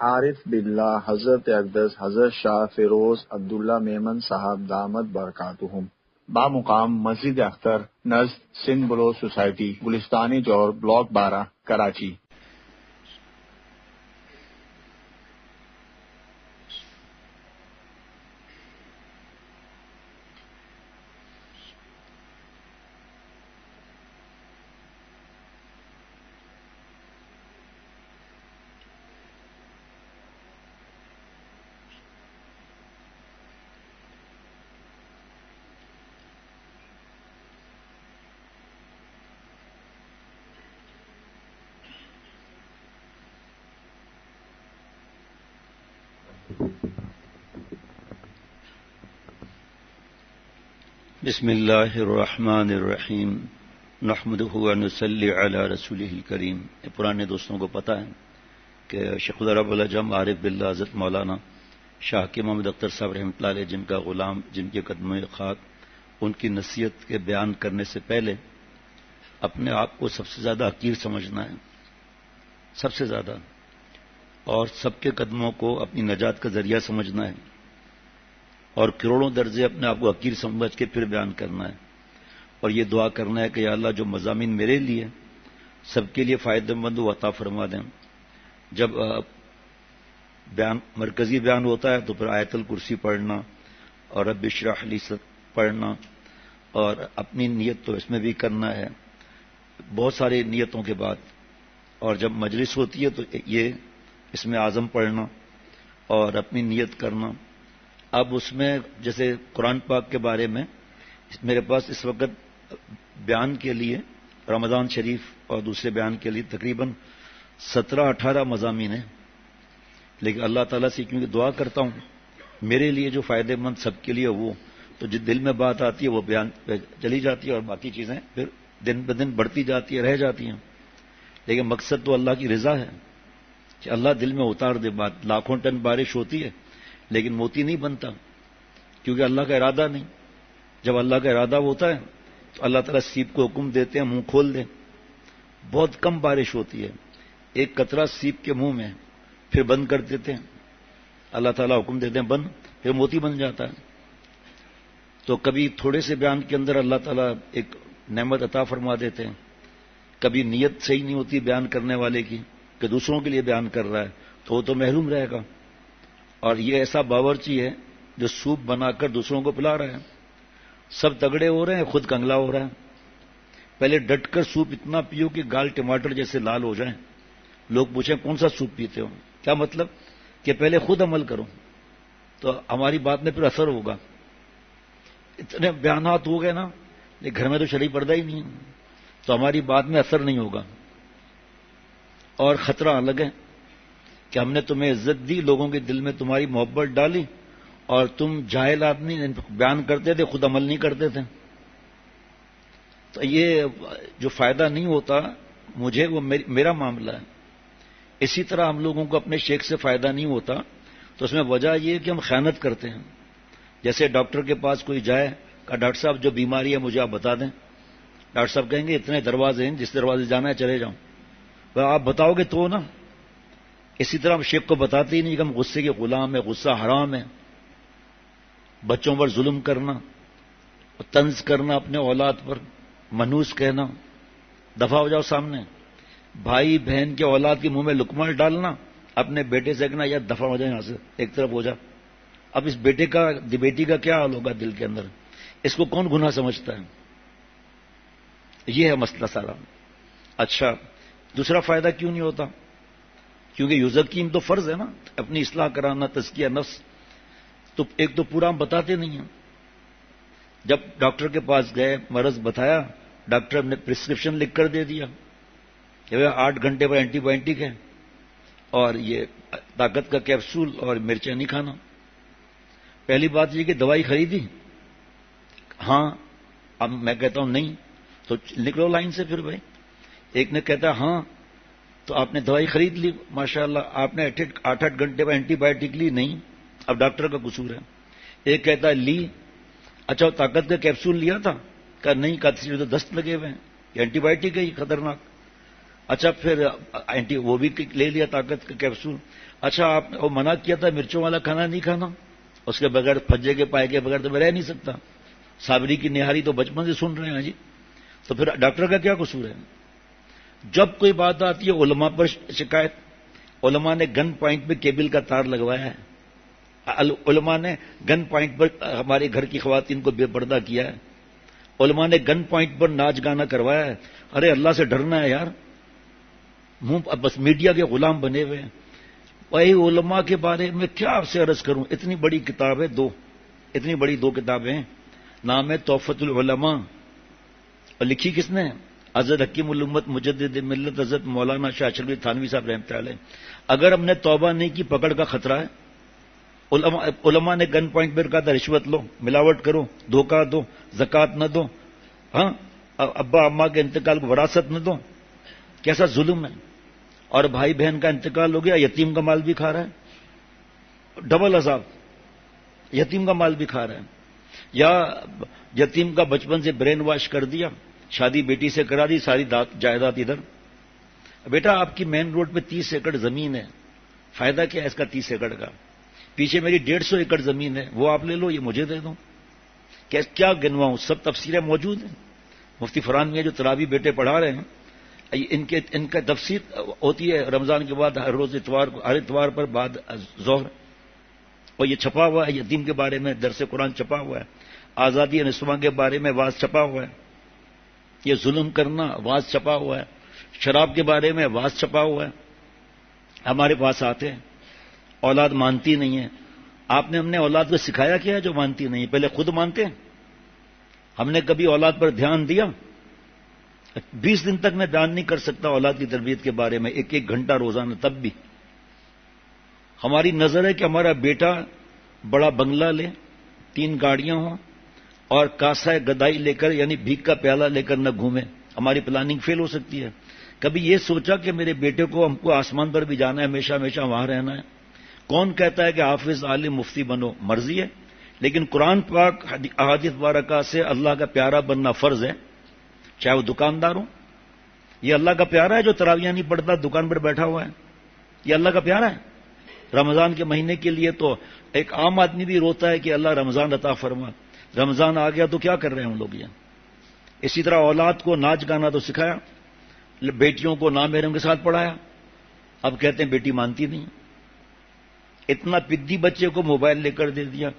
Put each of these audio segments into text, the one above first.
عارف باللہ حضرت اقدس حضرت شاہ فیروز عبداللہ میمن صاحب دامت برکاتہم، بامقام مسجد اختر نزد سندھ بلو سوسائٹی، گلستانی چور، بلاک 12، کراچی۔ بسم اللہ الرحمن الرحیم، نحمدہ ونصلی علی رسولہ الکریم۔ پرانے دوستوں کو پتہ ہے کہ شیخ رب العجم عارف باللہ حضرت مولانا شاہ کے محمد اختر صاحب رحمۃ اللہ علیہ، جن کا غلام، جن کے قدموں خاک، ان کی نصیحت کے بیان کرنے سے پہلے اپنے آپ کو سب سے زیادہ حقیر سمجھنا ہے، سب سے زیادہ، اور سب کے قدموں کو اپنی نجات کا ذریعہ سمجھنا ہے، اور کروڑوں درجے اپنے آپ کو حقیر سمجھ کے پھر بیان کرنا ہے، اور یہ دعا کرنا ہے کہ یا اللہ جو مضامین میرے لیے سب کے لیے فائدہ مند و عطا فرما دیں۔ جب بیان مرکزی بیان ہوتا ہے تو پھر آیت الکرسی پڑھنا اور رب اشرح لی پڑھنا، اور اپنی نیت تو اس میں بھی کرنا ہے بہت ساری نیتوں کے بعد، اور جب مجلس ہوتی ہے تو یہ اس میں اعظم پڑھنا اور اپنی نیت کرنا۔ اب اس میں جیسے قرآن پاک کے بارے میں میرے پاس اس وقت بیان کے لیے رمضان شریف اور دوسرے بیان کے لیے تقریباً 17-18 مضامین ہیں، لیکن اللہ تعالیٰ سے کیونکہ دعا کرتا ہوں میرے لیے جو فائدہ مند سب کے لیے، وہ تو جو دل میں بات آتی ہے وہ بیان پہ چلی جاتی ہے، اور باقی چیزیں پھر دن بدن بڑھتی جاتی ہیں، رہ جاتی ہیں، لیکن مقصد تو اللہ کی رضا ہے کہ اللہ دل میں اتار دے بات۔ لاکھوں ٹن بارش ہوتی ہے لیکن موتی نہیں بنتا، کیونکہ اللہ کا ارادہ نہیں۔ جب اللہ کا ارادہ ہوتا ہے تو اللہ تعالیٰ سیب کو حکم دیتے ہیں منہ کھول دیں، بہت کم بارش ہوتی ہے، ایک قطرہ سیب کے منہ میں، پھر بند کر دیتے ہیں، اللہ تعالیٰ حکم دیتے ہیں بند، پھر موتی بن جاتا ہے۔ تو کبھی تھوڑے سے بیان کے اندر اللہ تعالیٰ ایک نعمت عطا فرما دیتے ہیں، کبھی نیت صحیح نہیں ہوتی بیان کرنے والے کی کہ دوسروں کے لیے بیان کر رہا ہے تو وہ تو محروم رہے گا۔ اور یہ ایسا باورچی ہے جو سوپ بنا کر دوسروں کو پلا رہا ہے، سب تگڑے ہو رہے ہیں، خود کنگلا ہو رہا ہے۔ پہلے ڈٹ کر سوپ اتنا پیو کہ گال ٹماٹر جیسے لال ہو جائیں، لوگ پوچھیں کون سا سوپ پیتے ہو، کیا مطلب کہ پہلے خود عمل کرو تو ہماری بات میں پھر اثر ہوگا۔ اتنے بیانات ہو گئے نا، لیکن گھر میں تو شرعی پردہ ہی نہیں ہے، تو ہماری بات میں اثر نہیں ہوگا، اور خطرہ الگ ہے کہ ہم نے تمہیں عزت دی، لوگوں کے دل میں تمہاری محبت ڈالی، اور تم جاہل آدمی بیان کرتے تھے، خود عمل نہیں کرتے تھے۔ تو یہ جو فائدہ نہیں ہوتا مجھے، وہ میرا معاملہ ہے۔ اسی طرح ہم لوگوں کو اپنے شیخ سے فائدہ نہیں ہوتا تو اس میں وجہ یہ ہے کہ ہم خیانت کرتے ہیں۔ جیسے ڈاکٹر کے پاس کوئی جائے، کہا ڈاکٹر صاحب جو بیماری ہے مجھے آپ بتا دیں، ڈاکٹر صاحب کہیں گے اتنے دروازے ہیں، جس دروازے جانا ہے چلے جاؤں، آپ بتاؤ گے تو نا۔ اسی طرح ہم شیخ کو بتاتے ہی نہیں کہ ہم غصے کے غلام ہیں، غصہ حرام ہے۔ بچوں پر ظلم کرنا، طنز کرنا اپنے اولاد پر، منوس کہنا، دفع ہو جاؤ سامنے، بھائی بہن کے اولاد کے منہ میں لقمہ ڈالنا، اپنے بیٹے سے کہنا یا دفع ہو جائے یہاں سے، ایک طرف ہو جا۔ اب اس بیٹے کا بیٹی کا کیا حال ہوگا دل کے اندر، اس کو کون گناہ سمجھتا ہے؟ یہ ہے مسئلہ سارا۔ اچھا، دوسرا فائدہ کیوں نہیں ہوتا؟ کیونکہ یزکیم تو فرض ہے نا، اپنی اصلاح کرانا، تزکیہ نفس، تو ایک تو پورا ہم بتاتے نہیں ہیں۔ جب ڈاکٹر کے پاس گئے، مرض بتایا، ڈاکٹر نے پرسکرپشن لکھ کر دے دیا کہ 8 گھنٹے پر اینٹی بائیوٹک ہے اور یہ طاقت کا کیپسول اور مرچیں نہیں کھانا۔ پہلی بات یہ کہ دوائی خریدی؟ ہاں۔ اب میں کہتا ہوں نہیں، تو نکلو لائن سے پھر بھائی۔ ایک نے کہتا ہے ہاں، تو آپ نے دوائی خرید لی، ماشاءاللہ، آپ نے 8 گھنٹے پر اینٹی بائیوٹک لی نہیں، اب ڈاکٹر کا قصور ہے۔ ایک کہتا ہے لی، اچھا طاقت کا کیپسول لیا تھا؟ کہا نہیں، کہا تو دست لگے ہوئے ہیں، یہ اینٹی بائیوٹک ہے، یہ خطرناک۔ اچھا پھر وہ بھی لے لیا طاقت کا کیپسول، اچھا آپ نے منع کیا تھا مرچوں والا کھانا نہیں کھانا، اس کے بغیر پھجے کے پائے کے بغیر تو میں رہ نہیں سکتا، صابری کی نہاری تو بچپن سے سن رہے ہیں جی، تو پھر ڈاکٹر کا کیا قصور ہے؟ جب کوئی بات آتی ہے علماء پر شکایت، علماء نے گن پوائنٹ پہ کیبل کا تار لگوایا ہے، علماء نے گن پوائنٹ پر ہمارے گھر کی خواتین کو بے پردہ کیا ہے، علماء نے گن پوائنٹ پر ناچ گانا کروایا ہے۔ ارے اللہ سے ڈرنا ہے یار، منہ بس میڈیا کے غلام بنے ہوئے ہیں۔ وہی علماء کے بارے میں کیا آپ سے عرض کروں، اتنی بڑی کتاب ہے، اتنی بڑی دو کتابیں ہیں، نام ہے تحفۃ العلماء، اور لکھی کس نے؟ حضرت حکیم الامت مجدد ملت حضرت مولانا شاہ اشرف تھانوی صاحب رحمۃ اللہ علیہ۔ اگر ہم نے توبہ نہیں کی پکڑ کا خطرہ ہے۔ علماء نے گن پوائنٹ پر کہا تھا رشوت لو، ملاوٹ کرو، دھوکہ دو، زکوٰۃ نہ دو، ہاں ابا اماں کے انتقال کو وراثت نہ دو، کیسا ظلم ہے۔ اور بھائی بہن کا انتقال ہو گیا، یتیم کا مال بھی کھا رہا ہے، ڈبل عذاب، یتیم کا مال بھی کھا رہا ہے۔ یا یتیم کا بچپن سے برین واش کر دیا، شادی بیٹی سے کرا دی، ساری جائیداد ادھر۔ بیٹا آپ کی مین روڈ پہ 30 ایکڑ زمین ہے، فائدہ کیا ہے اس کا 30 ایکڑ کا؟ پیچھے میری 150 ایکڑ زمین ہے، وہ آپ لے لو، یہ مجھے دے دو، کیا گنواؤں؟ سب تفسیریں موجود ہیں۔ مفتی فرحان میاں جو تراویح بیٹے پڑھا رہے ہیں، ان کا تفسیر ہوتی ہے رمضان کے بعد ہر روز اتوار کو، ہر اتوار پر بعد ظہر، اور یہ چھپا ہوا ہے، یتیم کے بارے میں درس قرآن چھپا ہوا ہے، آزادی نسواں کے بارے میں واز چھپا ہوا ہے، یہ ظلم کرنا واز چھپا ہوا ہے، شراب کے بارے میں واز چھپا ہوا ہے۔ ہمارے پاس آتے ہیں، اولاد مانتی نہیں ہے۔ ہم نے اولاد کو سکھایا کیا ہے جو مانتی نہیں ہے؟ پہلے خود مانتے ہیں۔ ہم نے کبھی اولاد پر دھیان دیا؟ 20 دن تک میں بیان نہیں کر سکتا اولاد کی تربیت کے بارے میں، 1 گھنٹہ روزانہ، تب بھی ہماری نظر ہے کہ ہمارا بیٹا بڑا بنگلہ لے، 3 گاڑیاں ہوں، اور کاسا گدائی لے کر یعنی بھیک کا پیالہ لے کر نہ گھومے۔ ہماری پلاننگ فیل ہو سکتی ہے۔ کبھی یہ سوچا کہ میرے بیٹے کو ہم کو آسمان پر بھی جانا ہے، ہمیشہ ہمیشہ وہاں رہنا ہے؟ کون کہتا ہے کہ حافظ عالم مفتی بنو؟ مرضی ہے، لیکن قرآن پاک احادیث مبارکہ سے اللہ کا پیارا بننا فرض ہے، چاہے وہ دکاندار ہو۔ یہ اللہ کا پیارا ہے جو تراویح نہیں پڑھتا، دکان پر بیٹھا ہوا ہے؟ یہ اللہ کا پیارا ہے؟ رمضان کے مہینے کے لیے تو ایک عام آدمی بھی روتا ہے کہ اللہ رمضان عطا فرما، رمضان آ گیا تو کیا کر رہے ہیں ہم لوگ یہ؟ اسی طرح اولاد کو ناچ گانا تو سکھایا، بیٹیوں کو نامحرم کے ساتھ پڑھایا، اب کہتے ہیں بیٹی مانتی نہیں۔ اتنا پدی بچے کو موبائل لے کر دے دیا،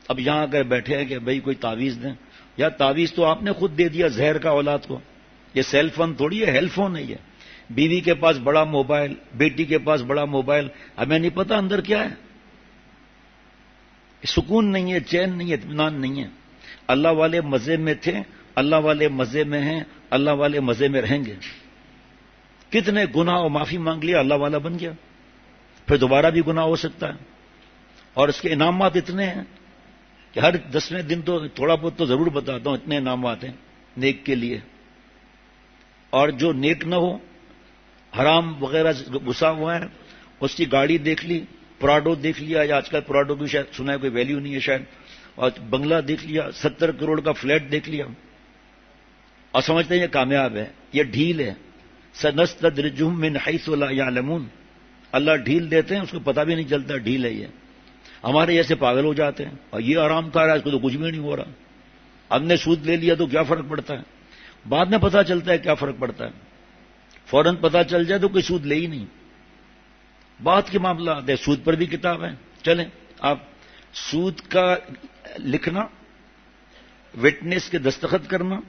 اب یہاں کر بیٹھے ہیں کہ بھئی کوئی تعویذ دیں۔ یا تعویذ تو آپ نے خود دے دیا زہر کا اولاد کو، یہ سیل فون تھوڑی ہے، ہیل فون ہے یہ۔ بیوی کے پاس بڑا موبائل، بیٹی کے پاس بڑا موبائل، ہمیں نہیں پتا اندر کیا ہے۔ سکون نہیں ہے، چین نہیں ہے، اطمینان نہیں ہے۔ اللہ والے مزے میں تھے، اللہ والے مزے میں ہیں، اللہ والے مزے میں رہیں گے۔ کتنے گناہ اور معافی مانگ لیا، اللہ والا بن گیا، پھر دوبارہ بھی گناہ ہو سکتا ہے۔ اور اس کے انعامات اتنے ہیں کہ ہر 10ویں دن تو تھوڑا بہت تو ضرور بتاتا ہوں، اتنے انعامات ہیں نیک کے لیے۔ اور جو نیک نہ ہو، حرام وغیرہ گھسا ہوا ہے، اس کی گاڑی دیکھ لی، پراڈو دیکھ لیا، یا آج کل پراڈو کی شاید سنا ہے کوئی ویلیو نہیں ہے شاید، اور بنگلہ دیکھ لیا، 70 کروڑ کا فلیٹ دیکھ لیا، اور سمجھتے ہیں یہ کامیاب ہے، یہ ڈھیل ہے۔ سنستدرجہم من حیث لا یعلمون، اللہ ڈھیل دیتے ہیں، اس کو پتہ بھی نہیں چلتا ڈھیل ہے یہ۔ ہمارے جیسے پاگل ہو جاتے ہیں، اور یہ آرام کھا رہا ہے، اس کو تو کچھ بھی نہیں ہو رہا، ہم نے سود لے لیا تو کیا فرق پڑتا ہے؟ بعد میں پتہ چلتا ہے کیا فرق پڑتا ہے، فوراً پتہ چل جائے تو کوئی سود لے ہی نہیں۔ بات کے معاملات ہے، سود پر بھی کتاب ہے، چلیں آپ سود کا لکھنا، وٹنس کے دستخط کرنا،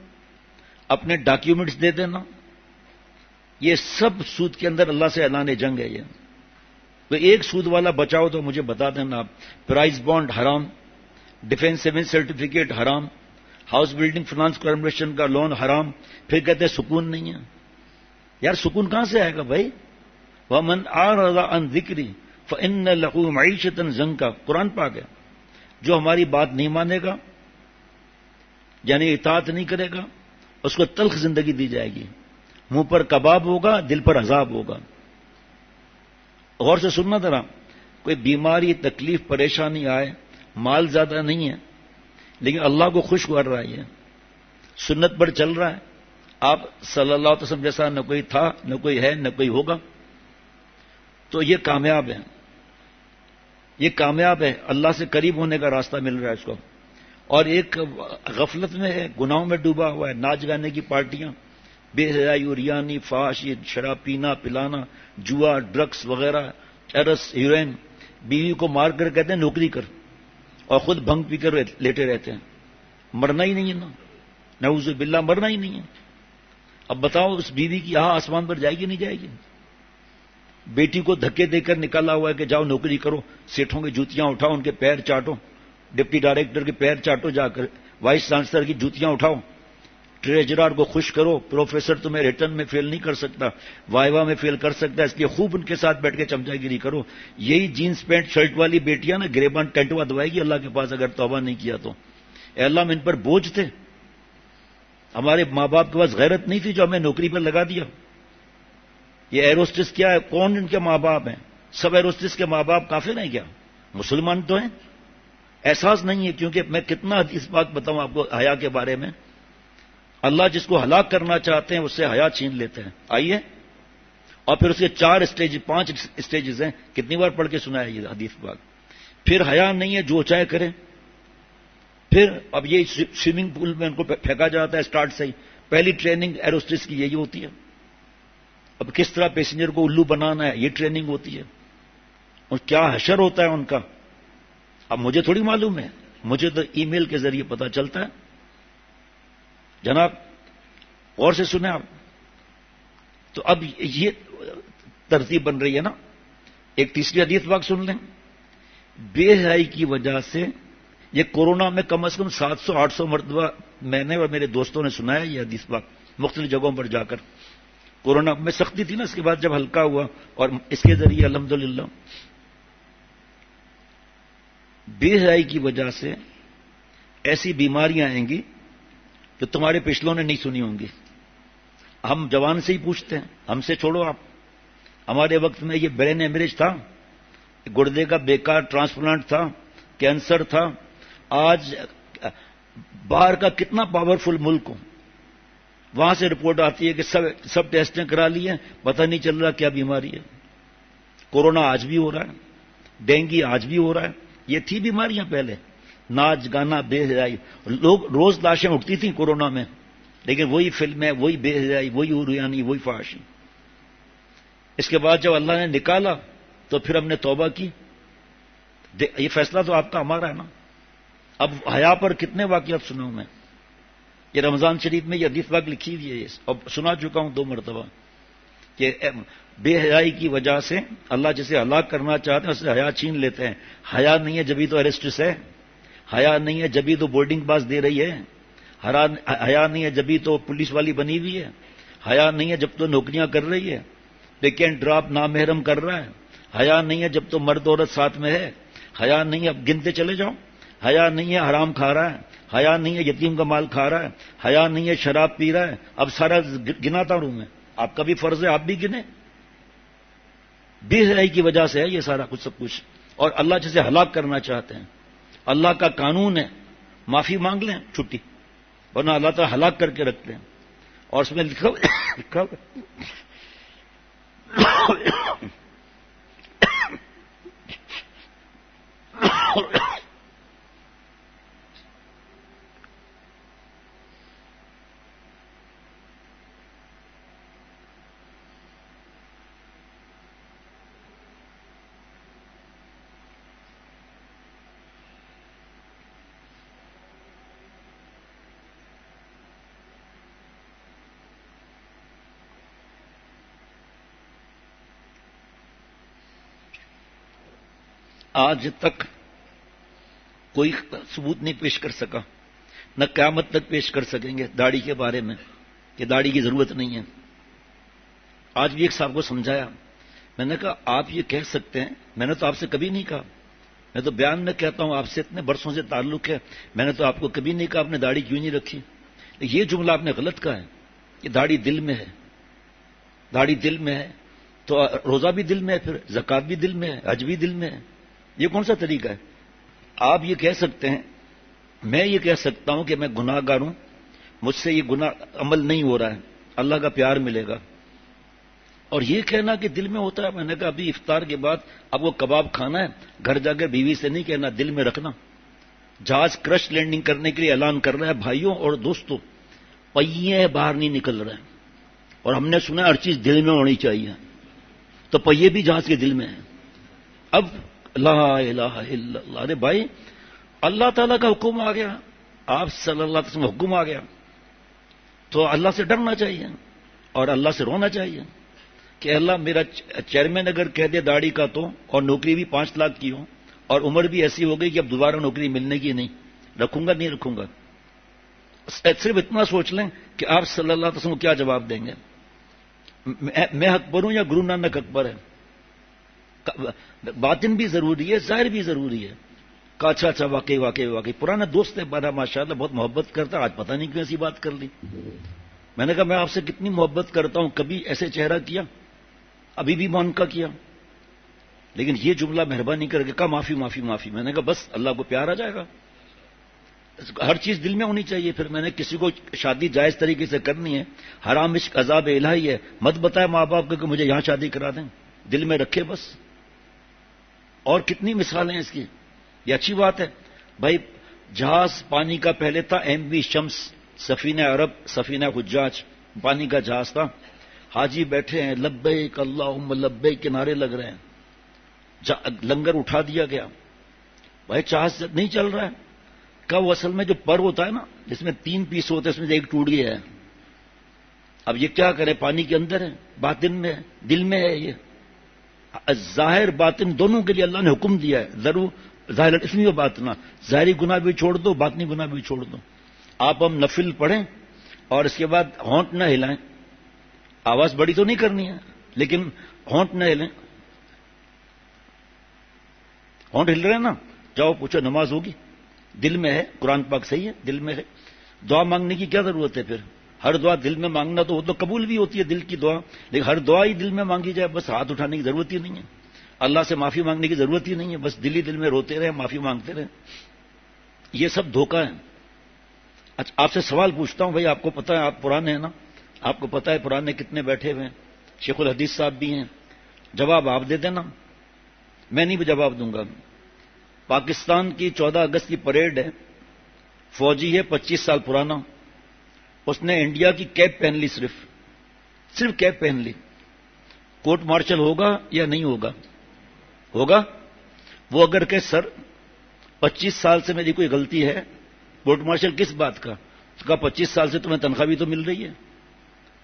اپنے ڈاکیومنٹس دے دینا، یہ سب سود کے اندر اللہ سے اعلان جنگ ہے۔ یہ تو ایک سود والا بچاؤ تو مجھے بتا دینا آپ۔ پرائز بانڈ حرام، ڈیفینس سیونگ سرٹیفکیٹ حرام، ہاؤس بلڈنگ فائنانس کارپوریشن کا لون حرام، پھر کہتے ہیں سکون نہیں ہے۔ یار سکون کہاں سے آئے گا بھائی؟ وَمَنْ أَعْرَضَ عَنْ ذِكْرِي فَإِنَّ لَهُ مَعِيشَةً ضَنْكًا، قرآن پاک ہے۔ جو ہماری بات نہیں مانے گا، یعنی اطاعت نہیں کرے گا، اس کو تلخ زندگی دی جائے گی، منہ پر کباب ہوگا، دل پر عذاب ہوگا۔ غور سے سننا ذرا، کوئی بیماری، تکلیف، پریشانی آئے، مال زیادہ نہیں ہے لیکن اللہ کو خوش کر رہا ہے، سنت پر چل رہا ہے، آپ صلی اللہ علیہ وسلم جیسا نہ کوئی تھا، نہ کوئی ہے، نہ کوئی ہوگا، تو یہ کامیاب ہے۔ یہ کامیاب ہے، اللہ سے قریب ہونے کا راستہ مل رہا ہے اس کو. اور ایک غفلت میں ہے، گناہوں میں ڈوبا ہوا ہے، ناچ گانے کی پارٹیاں، بے حیائی، اریانی، فحش، شراب پینا پلانا، جوا، ڈرگس وغیرہ، چرس، ہیروئن. بیوی کو مار کر کہتے ہیں نوکری کر، اور خود بھنگ پی کر لیٹے رہتے ہیں. مرنا ہی نہیں ہے نا، نعوذ باللہ، مرنا ہی نہیں ہے. اب بتاؤ اس بیوی کی یہاں آسمان پر جائے گی نہیں جائے گی؟ بیٹی کو دھکے دے کر نکالا ہوا ہے کہ جاؤ نوکری کرو، سیٹھوں کی جوتیاں اٹھاؤ، ان کے پیر چاٹو، ڈپٹی ڈائریکٹر کے پیر چاٹو جا کر، وائس چانسلر کی جوتیاں اٹھاؤ، ٹریجرر کو خوش کرو، پروفیسر تمہیں ریٹرن میں فیل نہیں کر سکتا، وائوا میں فیل کر سکتا ہے، اس لیے خوب ان کے ساتھ بیٹھ کے چمچا گیری کرو. یہی جینس پینٹ شرٹ والی بیٹیاں نا گریبان ٹینٹوا دبائے گی اللہ کے پاس اگر توبہ نہیں کیا تو. اے اللہ، ہم ان پر بوجھ تھے، ہمارے ماں باپ کے پاس غیرت نہیں تھی جو ہمیں نوکری پر لگا دیا. یہ ایروسٹس کیا ہے؟ کون ان کے ماں باپ ہیں؟ سب ایروسٹس کے ماں باپ کافر ہیں کیا؟ مسلمان تو ہیں. احساس نہیں ہے، کیونکہ میں کتنا اس بات بتاؤں آپ کو حیا کے بارے میں. اللہ جس کو ہلاک کرنا چاہتے ہیں اس سے حیا چھین لیتے ہیں. آئیے، اور پھر اس کے 5 اسٹیجز ہیں. کتنی بار پڑھ کے سنا ہے یہ حدیث پاک. پھر حیا نہیں ہے، جو چاہے کرے. پھر اب یہ سوئمنگ پول میں ان کو پھینکا جاتا ہے اسٹارٹ سے ہی. پہلی ٹریننگ ایروسٹس کی یہی ہوتی ہے. اب کس طرح پیسنجر کو الو بنانا ہے یہ ٹریننگ ہوتی ہے. اور کیا حشر ہوتا ہے ان کا. اب مجھے تھوڑی معلوم ہے، مجھے تو ای میل کے ذریعے پتا چلتا ہے. جناب اور سے سنیں آپ. تو اب یہ ترتیب بن رہی ہے نا. ایک تیسری حدیث پاک سن لیں. بے حیائی کی وجہ سے یہ کورونا میں کم از کم 700-800 مرتبہ میں نے اور میرے دوستوں نے سنا ہے یہ حدیث پاک مختلف جگہوں پر جا کر. کورونا میں سختی تھی نا، اس کے بعد جب ہلکا ہوا، اور اس کے ذریعے الحمدللہ. بے حیائی کی وجہ سے ایسی بیماریاں آئیں گی جو تمہارے پچھلوں نے نہیں سنی ہوں گی. ہم جوان سے ہی پوچھتے ہیں، ہم سے چھوڑو آپ. ہمارے وقت میں یہ برین ایمریج تھا، گردے کا بیکار ٹرانسپلانٹ تھا، کینسر تھا. آج باہر کا کتنا پاورفل ملک ہو، وہاں سے رپورٹ آتی ہے کہ سب ٹیسٹیں کرا لی ہیں، پتہ نہیں چل رہا کیا بیماری ہے. کورونا آج بھی ہو رہا ہے، ڈینگی آج بھی ہو رہا ہے. یہ تھی بیماریاں پہلے. ناچ گانا، بے حیائی. لوگ روز لاشیں اٹھتی تھیں کورونا میں، لیکن وہی فلمیں، وہی بے حیائی، وہی اریانی، وہی فحاشی. اس کے بعد جب اللہ نے نکالا تو پھر ہم نے توبہ کی. یہ فیصلہ تو آپ کا ہمارا ہے نا. اب حیا پر کتنے واقعات سناؤں میں. یہ رمضان شریف میں یہ حدیث پاک لکھی ہوئی ہے، اور سنا چکا ہوں 2 مرتبہ، کہ بے حیائی کی وجہ سے اللہ جسے ہلاک کرنا چاہتے ہیں اس سے حیا چھین لیتے ہیں. حیا نہیں ہے جبھی تو اریسٹس ہے، حیا نہیں ہے جبھی تو بورڈنگ پاس دے رہی ہے، حیا نہیں ہے جبھی تو پولیس والی بنی ہوئی ہے، حیا نہیں ہے جب تو نوکریاں کر رہی ہے، پک اینڈ ڈراپ نامحرم کر رہا ہے، حیا نہیں ہے جب تو مرد عورت ساتھ میں ہے، حیا نہیں ہے اب گنتے چلے جاؤ، حیا نہیں ہے حرام کھا رہا ہے، حیا نہیں ہے یتیم کا مال کھا رہا ہے، حیا نہیں ہے شراب پی رہا ہے. اب سارا گناتا ہوں میں. آپ کا بھی فرض ہے آپ بھی گنے. بے حیائی کی وجہ سے ہے یہ سارا کچھ سب کچھ. اور اللہ جسے ہلاک کرنا چاہتے ہیں، اللہ کا قانون ہے معافی مانگ لیں چھٹی، ورنہ اللہ تعالیٰ ہلاک کر کے رکھتے ہیں. اور اس میں لکھا آج تک کوئی ثبوت نہیں پیش کر سکا، نہ قیامت تک پیش کر سکیں گے داڑھی کے بارے میں کہ داڑھی کی ضرورت نہیں ہے. آج بھی ایک صاحب کو سمجھایا، میں نے کہا آپ یہ کہہ سکتے ہیں، میں نے تو آپ سے کبھی نہیں کہا، میں تو بیان میں کہتا ہوں آپ سے اتنے برسوں سے تعلق ہے، میں نے تو آپ کو کبھی نہیں کہا آپ نے داڑھی کیوں نہیں رکھی. یہ جملہ آپ نے غلط کہا ہے. کہ داڑھی دل میں ہے، داڑھی دل میں ہے تو روزہ بھی دل میں ہے، پھر زکوٰۃ بھی دل میں ہے، حج بھی دل میں ہے. یہ کون سا طریقہ ہے؟ آپ یہ کہہ سکتے ہیں، میں یہ کہہ سکتا ہوں کہ میں گناہ گار ہوں، مجھ سے یہ گناہ عمل نہیں ہو رہا ہے، اللہ کا پیار ملے گا. اور یہ کہنا کہ دل میں ہوتا ہے، میں نے کہا ابھی افطار کے بعد اب وہ کباب کھانا ہے، گھر جا کر بیوی سے نہیں کہنا، دل میں رکھنا۔ جہاز کرش لینڈنگ کرنے کے لیے اعلان کر رہا ہے، بھائیوں اور دوستوں پہیے باہر نہیں نکل رہے ہیں، اور ہم نے سنا ہر چیز دل میں ہونی چاہیے، تو پہیے بھی جہاز کے دل میں ہیں۔ اب لا الہ الا اللہ، ارے بھائی اللہ تعالیٰ کا حکم آ گیا، آپ صلی اللہ علیہ وسلم حکم آ گیا، تو اللہ سے ڈرنا چاہیے اور اللہ سے رونا چاہیے کہ اللہ میرا چیئرمین اگر کہہ دے داڑھی کا تو، اور نوکری بھی 5 لاکھ کی ہو، اور عمر بھی ایسی ہو گئی کہ اب دوبارہ نوکری ملنے کی نہیں، رکھوں گا نہیں رکھوں گا۔ صرف اتنا سوچ لیں کہ آپ صلی اللہ علیہ وسلم کو کیا جواب دیں گے، میں اکبر ہوں یا گرو نانک اکبر ہے؟ باطن بھی ضروری ہے، ظاہر بھی ضروری ہے۔ کہا اچھا واقعی پرانا دوست ہے بڑا ماشاءاللہ، بہت محبت کرتا، آج پتہ نہیں کیوں ایسی بات کر لی۔ میں نے کہا میں آپ سے کتنی محبت کرتا ہوں، کبھی ایسے چہرہ کیا؟ ابھی بھی مان کا کیا؟ لیکن یہ جملہ مہربانی کر کے کہا معافی۔ میں نے کہا بس اللہ کو پیار آ جائے گا، ہر چیز دل میں ہونی چاہیے۔ پھر میں نے کسی کو شادی جائز طریقے سے کرنی ہے، حرام عشق عذاب الہی ہے، مت بتائے ماں باپ کو کہ مجھے یہاں شادی کرا دیں، دل میں رکھے بس۔ اور کتنی مثالیں ہیں اس کی، یہ اچھی بات ہے بھائی۔ جہاز پانی کا پہلے تھا ایم وی شمس، سفینہ عرب، سفینہ حجاج، پانی کا جہاز تھا۔ حاجی بیٹھے ہیں، لبیک اللہم لبیک کے نعرے لگ رہے ہیں، لنگر اٹھا دیا گیا، بھائی جہاز نہیں چل رہا ہے۔ کا وہ اصل میں جو پر ہوتا ہے نا، جس میں 3 پیس ہوتے ہیں، اس میں سے ایک ٹوٹ گیا ہے، اب یہ کیا کرے؟ پانی کے اندر ہے، باطن میں ہے، دل میں ہے۔ یہ ظاہر باطن دونوں کے لیے اللہ نے حکم دیا ہے، ضرور ظاہر اس میں باطنا، ظاہری گناہ بھی چھوڑ دو، باطنی گناہ بھی چھوڑ دو۔ آپ ہم نفل پڑھیں اور اس کے بعد ہونٹ نہ ہلائیں، آواز بڑی تو نہیں کرنی ہے لیکن ہونٹ نہ ہلیں۔ ہونٹ ہل رہے ہیں نا، جاؤ پوچھو نماز ہوگی، دل میں ہے، قرآن پاک صحیح ہے، دل میں ہے۔ دعا مانگنے کی کیا ضرورت ہے پھر؟ ہر دعا دل میں مانگنا تو وہ تو قبول بھی ہوتی ہے دل کی دعا، لیکن ہر دعا ہی دل میں مانگی جائے، بس ہاتھ اٹھانے کی ضرورت ہی نہیں ہے، اللہ سے معافی مانگنے کی ضرورت ہی نہیں ہے، بس دل ہی دل میں روتے رہے، معافی مانگتے رہے۔ یہ سب دھوکہ ہے۔ اچھا آپ سے سوال پوچھتا ہوں بھائی، آپ کو پتا ہے آپ پرانے ہیں نا، آپ کو پتا ہے پرانے کتنے بیٹھے ہوئے ہیں، شیخ الحدیث صاحب بھی ہیں، جواب آپ دے دینا، میں نہیں بھی جواب دوں گا۔ پاکستان کی 14 اگست کی پریڈ ہے، فوجی ہے 25 سال پرانا، اس نے انڈیا کی کیپ پہن لی، صرف کیپ پہن لی، کورٹ مارشل ہوگا یا نہیں ہوگا؟ ہوگا۔ وہ اگر کہ سر 25 سال سے میری کوئی غلطی ہے، کورٹ مارشل کس بات کا؟ اس کا 25 سال سے تمہیں تنخواہ بھی تو مل رہی ہے،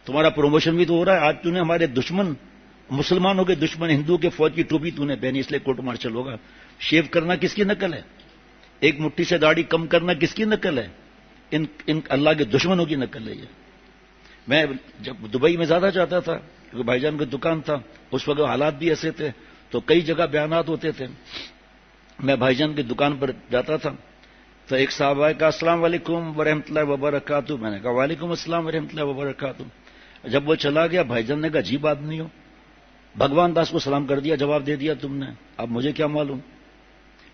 تمہارا پروموشن بھی تو ہو رہا ہے، آج تو نے ہمارے دشمن مسلمانوں کے دشمن ہندوؤں کے فوج کی ٹوپی تو نے پہنی، اس لیے کورٹ مارشل ہوگا۔ شیو کرنا کس کی نقل ہے؟ ایک مٹھی سے داڑھی کم کرنا کس کی نقل ہے؟ ان اللہ کے دشمنوں کی نقل ہے یہ۔ میں جب دبئی میں زیادہ جاتا تھا کیونکہ بھائی جان کا دکان تھا، اس وقت حالات بھی ایسے تھے، تو کئی جگہ بیانات ہوتے تھے، میں بھائی جان کی دکان پر جاتا تھا تو ایک صاحب آئے، کہا السلام علیکم ورحمۃ اللہ وبرکاتہ، میں نے کہا وعلیکم السلام ورحمۃ اللہ وبرکاتہ۔ جب وہ چلا گیا بھائی جان نے کہا عجیب آدمی ہو، بھگوان داس کو سلام کر دیا، جواب دے دیا تم نے، اب مجھے کیا معلوم؟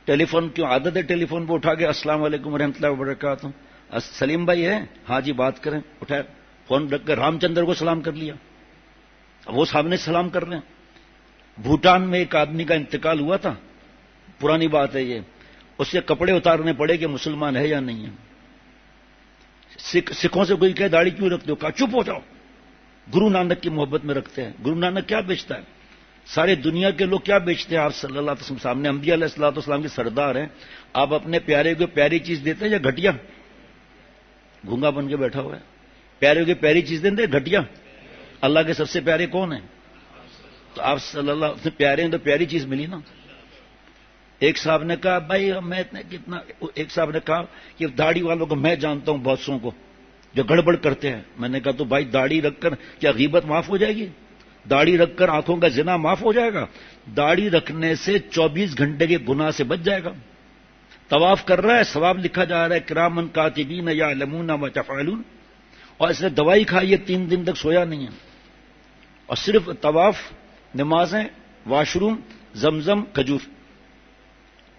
ٹیلی فون کیوں عادت ہے، ٹیلی فون پہ اٹھا کے السلام علیکم ورحمۃ اللہ وبرکاتہ، سلیم بھائی ہے؟ ہاں جی بات کریں، اٹھائے فون رکھ کر رام چندر کو سلام کر لیا، وہ سامنے سلام کر رہے ہیں۔ بھوٹان میں ایک آدمی کا انتقال ہوا تھا، پرانی بات ہے یہ، اس سے کپڑے اتارنے پڑے کہ مسلمان ہے یا نہیں ہے۔ سکھوں سے کوئی کہے داڑھی کیوں رکھتے ہو؟ کہا چپ ہو جاؤ، گرو نانک کی محبت میں رکھتے ہیں۔ گرو نانک کیا بیچتا ہے؟ سارے دنیا کے لوگ کیا بیچتے ہیں؟ آپ صلی اللہ علیہ وسلم سامنے انبیاء علیہ الصلوۃ والسلام کے سردار ہیں، آپ اپنے پیارے کو پیاری چیز دیتے ہیں یا گھٹیا؟ گونگا بن کے بیٹھا ہوا ہے، پیارے کو پیاری چیز دیں گھٹیا؟ اللہ کے سب سے پیارے کون ہیں؟ تو آپ صلی اللہ علیہ وسلم پیارے ہیں تو پیاری چیز ملی نا۔ ایک صاحب نے کہا بھائی میں کتنا، ایک صاحب نے کہا کہ داڑھی والوں کو میں جانتا ہوں بہت سو کو جو گڑبڑ کرتے ہیں۔ میں نے کہا تو بھائی داڑھی رکھ کر کیا غیبت معاف ہو جائے گی؟ داڑھی رکھ کر آنکھوں کا زنا معاف ہو جائے گا؟ داڑھی رکھنے سے 24 گھنٹے کے گناہ سے بچ جائے گا۔ طواف کر رہا ہے، ثواب لکھا جا رہا ہے، کرامن کاتبین یعلمون ما تفعلون، اور اس نے دوائی کھائی ہے، 3 دن تک سویا نہیں ہے، اور صرف طواف، نمازیں، واش روم، زمزم، کھجور۔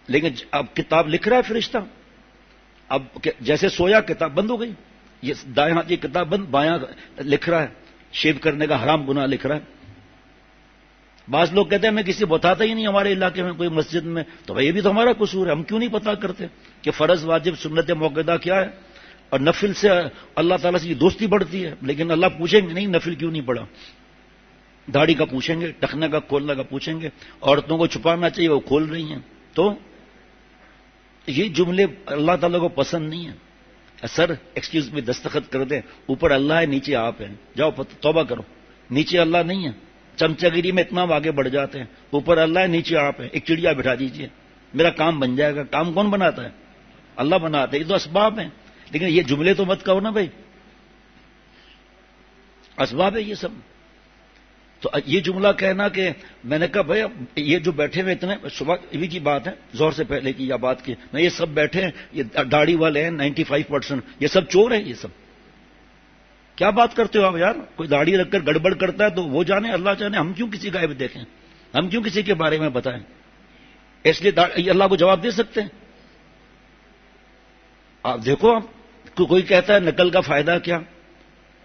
لیکن اب کتاب لکھ رہا ہے فرشتہ، اب جیسے سویا کتاب بند ہو گئی، یہ دائیں ہاتھ کی کتاب بند، بایاں لکھ رہا ہے شیو کرنے کا حرام گناہ لکھ رہا ہے۔ بعض لوگ کہتے ہیں میں کسی بتاتا ہی نہیں ہمارے علاقے میں کوئی مسجد میں، تو بھائی یہ بھی تو ہمارا قصور ہے، ہم کیوں نہیں پتا کرتے کہ فرض واجب سنت موقدہ کیا ہے، اور نفل سے اللہ تعالیٰ سے یہ دوستی بڑھتی ہے، لیکن اللہ پوچھیں گے نہیں نفل کیوں نہیں پڑھا، داڑھی کا پوچھیں گے، ٹخنے کا کھولنے کا پوچھیں گے، عورتوں کو چھپانا چاہیے وہ کھول رہی ہیں، تو یہ جملے اللہ تعالیٰ کو پسند نہیں ہیں۔ سر ایکسکیوز میں دستخط کر دیں، اوپر اللہ ہے نیچے آپ ہیں، جاؤ توبہ کرو، نیچے اللہ نہیں ہے، چمچہ گیری میں اتنا آگے بڑھ جاتے ہیں، اوپر اللہ ہے نیچے آپ ہیں، ایک چڑیا بٹھا دیجئے میرا کام بن جائے گا، کام کون بناتا ہے؟ اللہ بناتا ہے، یہ تو اسباب ہیں، لیکن یہ جملے تو مت کہو نا بھائی، اسباب ہے یہ سب۔ تو یہ جملہ کہنا کہ میں نے کہا بھائی یہ جو بیٹھے ہوئے اتنے، صبح ابھی کی بات ہے، زہر سے پہلے کی یا بات کی، میں یہ سب بیٹھے ہیں، یہ داڑھی والے ہیں 95%، یہ سب چور ہیں، یہ سب کیا بات کرتے ہو آپ یار؟ کوئی داڑھی رکھ کر گڑبڑ کرتا ہے تو وہ جانے، اللہ جانے، ہم کیوں کسی غائب دیکھیں، ہم کیوں کسی کے بارے میں بتائیں؟ اس لیے اللہ کو جواب دے سکتے ہیں؟ آپ دیکھو، آپ کوئی کہتا ہے نقل کا فائدہ کیا،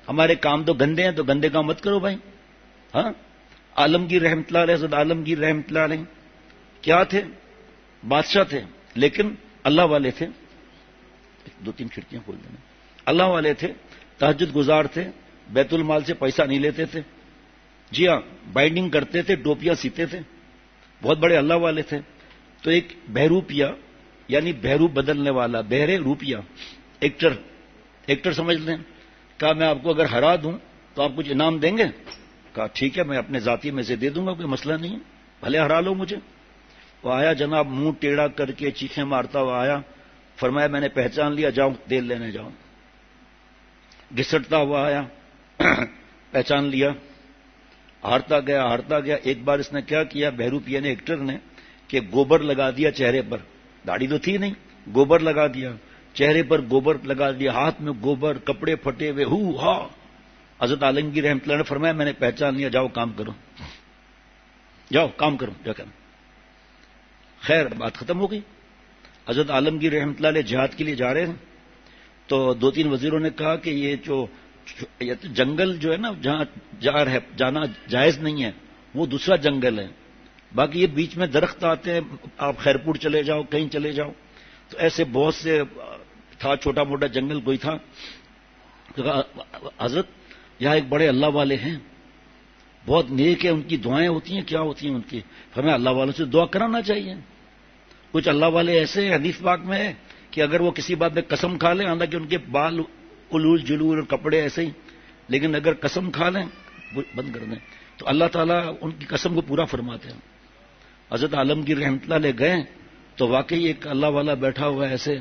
ہمارے کام تو گندے ہیں، تو گندے کام مت کرو بھائی۔ ہاں، عالمگیر رحمۃ اللہ علیہ، حضرت عالمگیر رحمۃ اللہ علیہ کیا تھے؟ بادشاہ تھے، لیکن اللہ والے تھے، 2-3 کھڑکیاں کھول دینا، اللہ والے تھے، تہجد گزار تھے، بیت المال سے پیسہ نہیں لیتے تھے، جی ہاں، بائنڈنگ کرتے تھے، ٹوپیاں سیتے تھے، بہت بڑے اللہ والے تھے۔ تو ایک بہروپیہ یعنی بہروپ بدلنے والا، بہرے روپیہ، ایکٹر سمجھ لیں، کہا میں آپ کو اگر ہرا دوں تو آپ کچھ انعام دیں گے؟ کہا ٹھیک ہے، میں اپنے ذاتی میں سے دے دوں گا، کوئی مسئلہ نہیں ہے، بھلے ہرا لو مجھے۔ وہ آیا جناب، منہ ٹیڑھا کر کے چیخیں مارتا ہوا آیا، فرمایا میں نے پہچان لیا، جاؤ تیل لینے جاؤ۔ گھسٹتا ہوا آیا، پہچان لیا، ہارتا گیا۔ ایک بار اس نے کیا کیا، بہروپیہ نے، ایکٹر نے، کہ گوبر لگا دیا چہرے پر، داڑھی تو تھی نہیں، گوبر لگا دیا چہرے پر، گوبر لگا دیا، ہاتھ میں گوبر، کپڑے پھٹے ہوئے، ہو ہا۔ حضرت عالمگیر رحمۃ اللہ نے فرمایا میں نے پہچان لیا، جاؤ کام کرو، جاؤ کام کرو، جا کر۔ خیر بات ختم ہو گئی۔ حضرت عالمگیر رحمۃ اللہ علیہ جہاد کے لیے جا رہے ہیں، تو 2-3 وزیروں نے کہا کہ یہ جو جنگل جو ہے نا جہاں جانا جائز نہیں ہے، وہ دوسرا جنگل ہے، باقی یہ بیچ میں درخت آتے ہیں، آپ خیرپور چلے جاؤ، کہیں چلے جاؤ، تو ایسے بہت سے تھا، چھوٹا موٹا جنگل کوئی تھا۔ حضرت یہاں ایک بڑے اللہ والے ہیں، بہت نیک ہے، ان کی دعائیں ہوتی ہیں، کیا ہوتی ہیں ان کی؟ ہمیں اللہ والوں سے دعا کرانا چاہیے۔ کچھ اللہ والے ایسے ہیں، حدیث پاک میں ہے کہ اگر وہ کسی بات میں قسم کھا لیں، حالانکہ ان کے بال قلول جلول اور کپڑے ایسے ہی، لیکن اگر قسم کھا لیں بند کر دیں تو اللہ تعالیٰ ان کی قسم کو پورا فرماتے ہیں۔ حضرت عالمگیر رحمۃ اللہ علیہ گئے تو واقعی ایک اللہ والا بیٹھا ہوا ہے، ایسے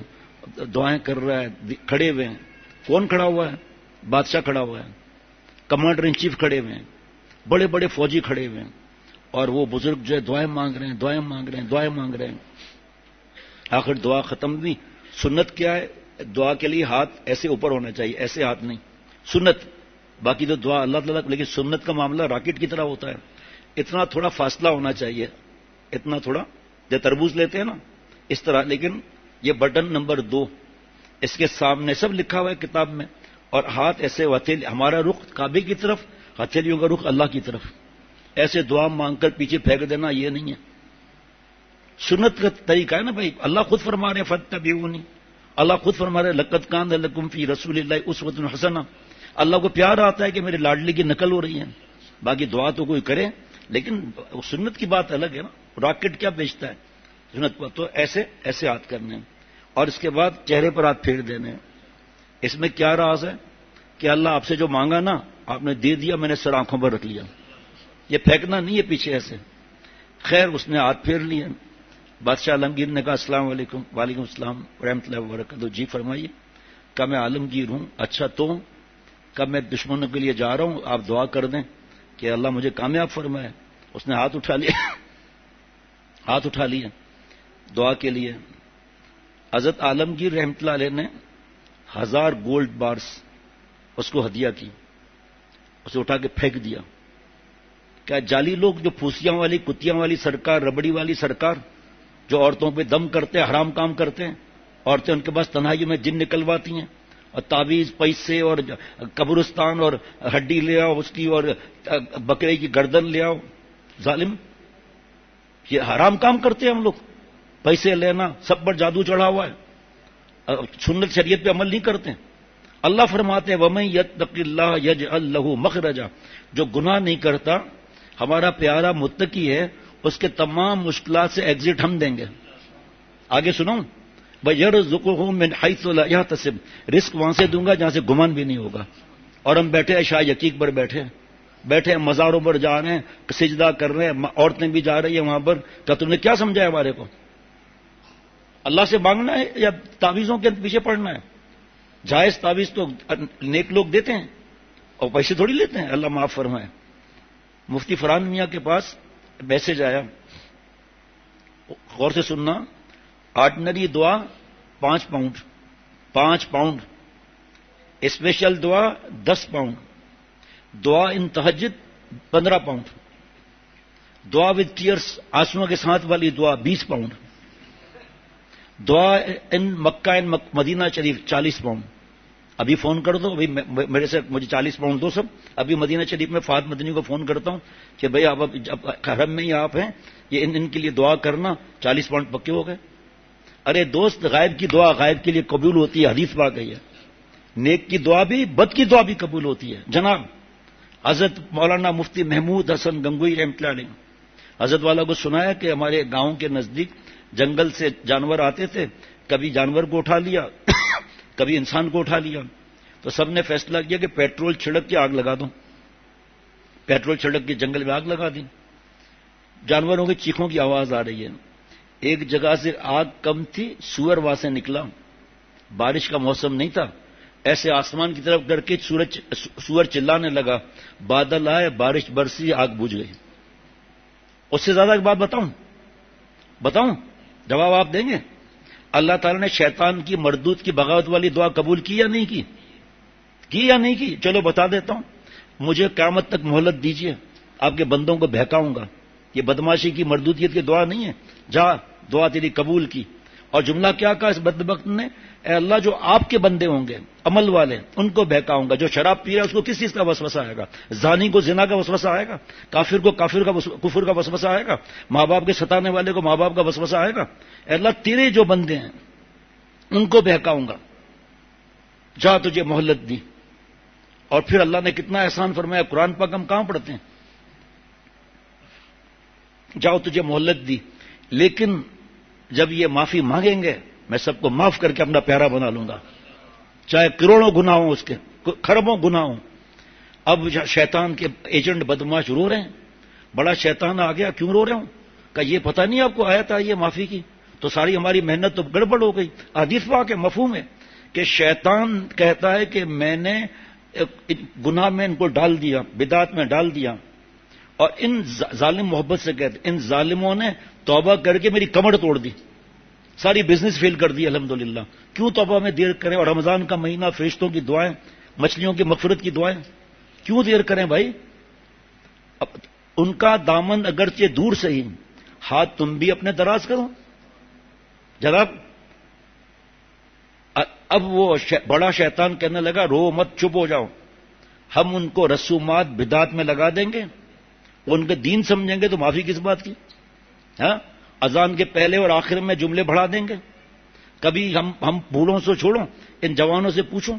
دعائیں کر رہا ہے، کھڑے ہوئے ہیں۔ کون کھڑا ہوا ہے؟ بادشاہ کھڑا ہوا ہے، کمانڈر ان چیف کھڑے ہوئے ہیں، بڑے بڑے فوجی کھڑے ہوئے ہیں، اور وہ بزرگ جو ہے دعائیں مانگ رہے ہیں۔ آخر دعا ختم ہوئی۔ سنت کیا ہے؟ دعا کے لیے ہاتھ ایسے اوپر ہونا چاہیے، ایسے ہاتھ نہیں، سنت۔ باقی تو دعا اللہ تعالیٰ، لیکن سنت کا معاملہ راکٹ کی طرح ہوتا ہے، اتنا تھوڑا فاصلہ ہونا چاہیے، اتنا تھوڑا، جو تربوز لیتے ہیں نا اس طرح۔ لیکن یہ بٹن نمبر 2، اس کے سامنے سب لکھا ہوا ہے کتاب میں، اور ہاتھ ایسے، ہمارا رخ کعبے کی طرف، ہتھیلیوں کا رخ اللہ کی طرف، ایسے دعا مانگ کر پیچھے پھینک دینا یہ نہیں ہے۔ سنت کا طریقہ ہے نا بھائی، اللہ خود فرما رہے ہیں فاتبعونی، اللہ خود فرما رہے ہیں لقد کان لکم فی رسول اللہ اسوۃ حسنہ، اللہ کو پیار آتا ہے کہ میرے لاڈلی کی نقل ہو رہی ہے۔ باقی دعا تو کوئی کرے، لیکن سنت کی بات الگ ہے نا، راکٹ کیا بیچتا ہے سنت پر؟ تو ایسے ہاتھ کرنے ہیں، اور اس کے بعد چہرے پر ہاتھ پھیر دینے ہیں۔ اس میں کیا راز ہے کہ اللہ آپ سے جو مانگا نا آپ نے دے دیا، میں نے سر آنکھوں پر رکھ لیا، یہ پھینکنا نہیں ہے پیچھے ایسے۔ خیر اس نے ہاتھ پھیر لیے، بادشاہ عالمگیر نے کہا السلام علیکم۔ وعلیکم السلام ورحمۃ اللہ وبرکاتہ، جی فرمائیے۔ کہا میں عالمگیر ہوں۔ اچھا تو؟ کہا میں دشمنوں کے لیے جا رہا ہوں، آپ دعا کر دیں کہ اللہ مجھے کامیاب فرمائے۔ اس نے ہاتھ اٹھا لیا دعا کے لیے۔ حضرت عالمگیر رحمۃ اللہ علیہ نے 1000 گولڈ بارس اس کو ہدیہ کی، اسے اٹھا کے پھینک دیا۔ کیا جعلی لوگ جو پھوسیاں والی، کتیاں والی سرکار، ربڑی والی سرکار، جو عورتوں پہ دم کرتے ہیں، حرام کام کرتے ہیں، عورتیں ان کے پاس تنہائیوں میں جن نکلواتی ہیں، اور تعویذ پیسے اور قبرستان اور ہڈی لے آؤ اس کی، اور بکرے کی گردن لے آؤ، ظالم، یہ حرام کام کرتے ہیں ہم لوگ، پیسے لینا، سب پر جادو چڑھا ہوا ہے، سنت شریعت پہ عمل نہیں کرتے. اللہ فرماتے ہیں وَمَن يَتَّقِ اللَّهَ يَجْعَل لَّهُ مَخْرَجًا، جو گناہ نہیں کرتا، ہمارا پیارا متقی ہے، اس کے تمام مشکلات سے ایگزٹ ہم دیں گے. آگے سنو، وَيَرْزُقُهُ مِنْ حَيْثُ لَا يَحْتَسِبُ، رزق وہاں سے دوں گا جہاں سے گمان بھی نہیں ہوگا. اور ہم بیٹھے ہیں شاہ یقیق پر، بیٹھے ہیں مزاروں پر جا رہے ہیں، سجدہ کر رہے ہیں، عورتیں بھی جا رہی ہیں وہاں پر. کیا تم نے کیا سمجھا ہے ہمارے کو؟ اللہ سے مانگنا ہے یا تعویذوں کے پیچھے پڑنا ہے؟ جائز تعویذ تو نیک لوگ دیتے ہیں اور پیسے تھوڑی لیتے ہیں، اللہ معاف فرمائے. مفتی فرحان میاں کے پاس میسج آیا، غور سے سننا، آرڈنری دعا 5 پاؤنڈ، اسپیشل دعا 10 پاؤنڈ، دعا ان تہجد 15 پاؤنڈ، دعا وتھ ٹیئرس، آنسوؤں کے ساتھ والی دعا 20 پاؤنڈ، دعا ان مکہ ان مدینہ شریف 40 پاؤنڈ. ابھی فون کر دو، ابھی میرے سے مجھے 40 پاؤنڈ دو سب. ابھی مدینہ شریف میں فہد مدنی کو فون کرتا ہوں کہ بھئی آپ حرم میں ہی آپ ہیں، یہ ان کے لیے دعا کرنا، 40 پاؤنڈ پکے ہو گئے. ارے دوست، غائب کی دعا غائب کے لیے قبول ہوتی ہے، حدیث پاک ہے. نیک کی دعا بھی، بد کی دعا بھی قبول ہوتی ہے. جناب حضرت مولانا مفتی محمود حسن گنگوئی رحمۃ اللہ علیہ، حضرت والا کو سنایا کہ ہمارے گاؤں کے نزدیک جنگل سے جانور آتے تھے، کبھی جانور کو اٹھا لیا کبھی انسان کو اٹھا لیا. تو سب نے فیصلہ کیا کہ پیٹرول چھڑک کے آگ لگا دو. پیٹرول چھڑک کے جنگل میں آگ لگا دی. جانوروں کی چیخوں کی آواز آ رہی ہے. ایک جگہ سے آگ کم تھی، سور وہاں سے نکلا، بارش کا موسم نہیں تھا، ایسے آسمان کی طرف کر کے سور چلانے لگا، بادل آئے، بارش برسی، آگ بجھ گئی. اس سے زیادہ ایک بات بتاؤں جواب آپ دیں گے؟ اللہ تعالیٰ نے شیطان کی مردود کی بغاوت والی دعا قبول کی یا نہیں کی؟ چلو بتا دیتا ہوں. مجھے قیامت تک مہلت دیجیے، آپ کے بندوں کو بہکاؤں گا. یہ بدماشی کی مردودیت کی دعا نہیں ہے. جا، دعا تیری قبول کی. اور جملہ کیا کہا اس بدبخت نے؟ اے اللہ، جو آپ کے بندے ہوں گے عمل والے، ان کو بہکاؤں گا. جو شراب پی رہا ہے اس کو کس چیز کا وسوسہ آئے گا؟ زانی کو زنا کا وسوسہ آئے گا، کافر کو کفر کا وسوسہ آئے گا، ماں باپ کے ستانے والے کو ماں باپ کا وسوسہ آئے گا. اے اللہ، تیرے جو بندے ہیں ان کو بہکاؤں گا. جا، تجھے مہلت دی. اور پھر اللہ نے کتنا احسان فرمایا. قرآن پاک ہم کہاں پڑھتے ہیں؟ جاؤ، تجھے مہلت دی، لیکن جب یہ معافی مانگیں گے میں سب کو معاف کر کے اپنا پیارا بنا لوں گا، چاہے کروڑوں گناہ ہوں، اس کے خربوں گناہ ہوں. اب شیطان کے ایجنٹ بدماش رو رہے ہیں، بڑا شیطان آ گیا، کیوں رو رہے ہوں؟ کہ یہ پتہ نہیں آپ کو آیت آئی ہے معافی کی، تو ساری ہماری محنت تو گڑبڑ ہو گئی. حدیث پاک ہے، مفہوم ہے کہ شیطان کہتا ہے کہ میں نے گناہ میں ان کو ڈال دیا، بدعت میں ڈال دیا. اور ان ظالم محبت سے کہتے ان ظالموں نے توبہ کر کے میری کمر توڑ دی، ساری بزنس فیل کر دی. الحمدللہ. کیوں توبہ میں دیر کریں؟ اور رمضان کا مہینہ، فرشتوں کی دعائیں، مچھلیوں کی مغفرت کی دعائیں، کیوں دیر کریں بھائی؟ ان کا دامن اگرچہ دور سے ہی، ہاتھ تم بھی اپنے دراز کرو. جناب اب وہ بڑا شیطان کہنے لگا رو مت، چپ ہو جاؤ. ہم ان کو رسومات بدعت میں لگا دیں گے، ان کے دین سمجھیں گے تو معافی کس بات کی؟ ہاں، اذان کے پہلے اور آخر میں جملے بڑھا دیں گے. کبھی ہم بوڑھوں سے چھوڑو، ان جوانوں سے پوچھو،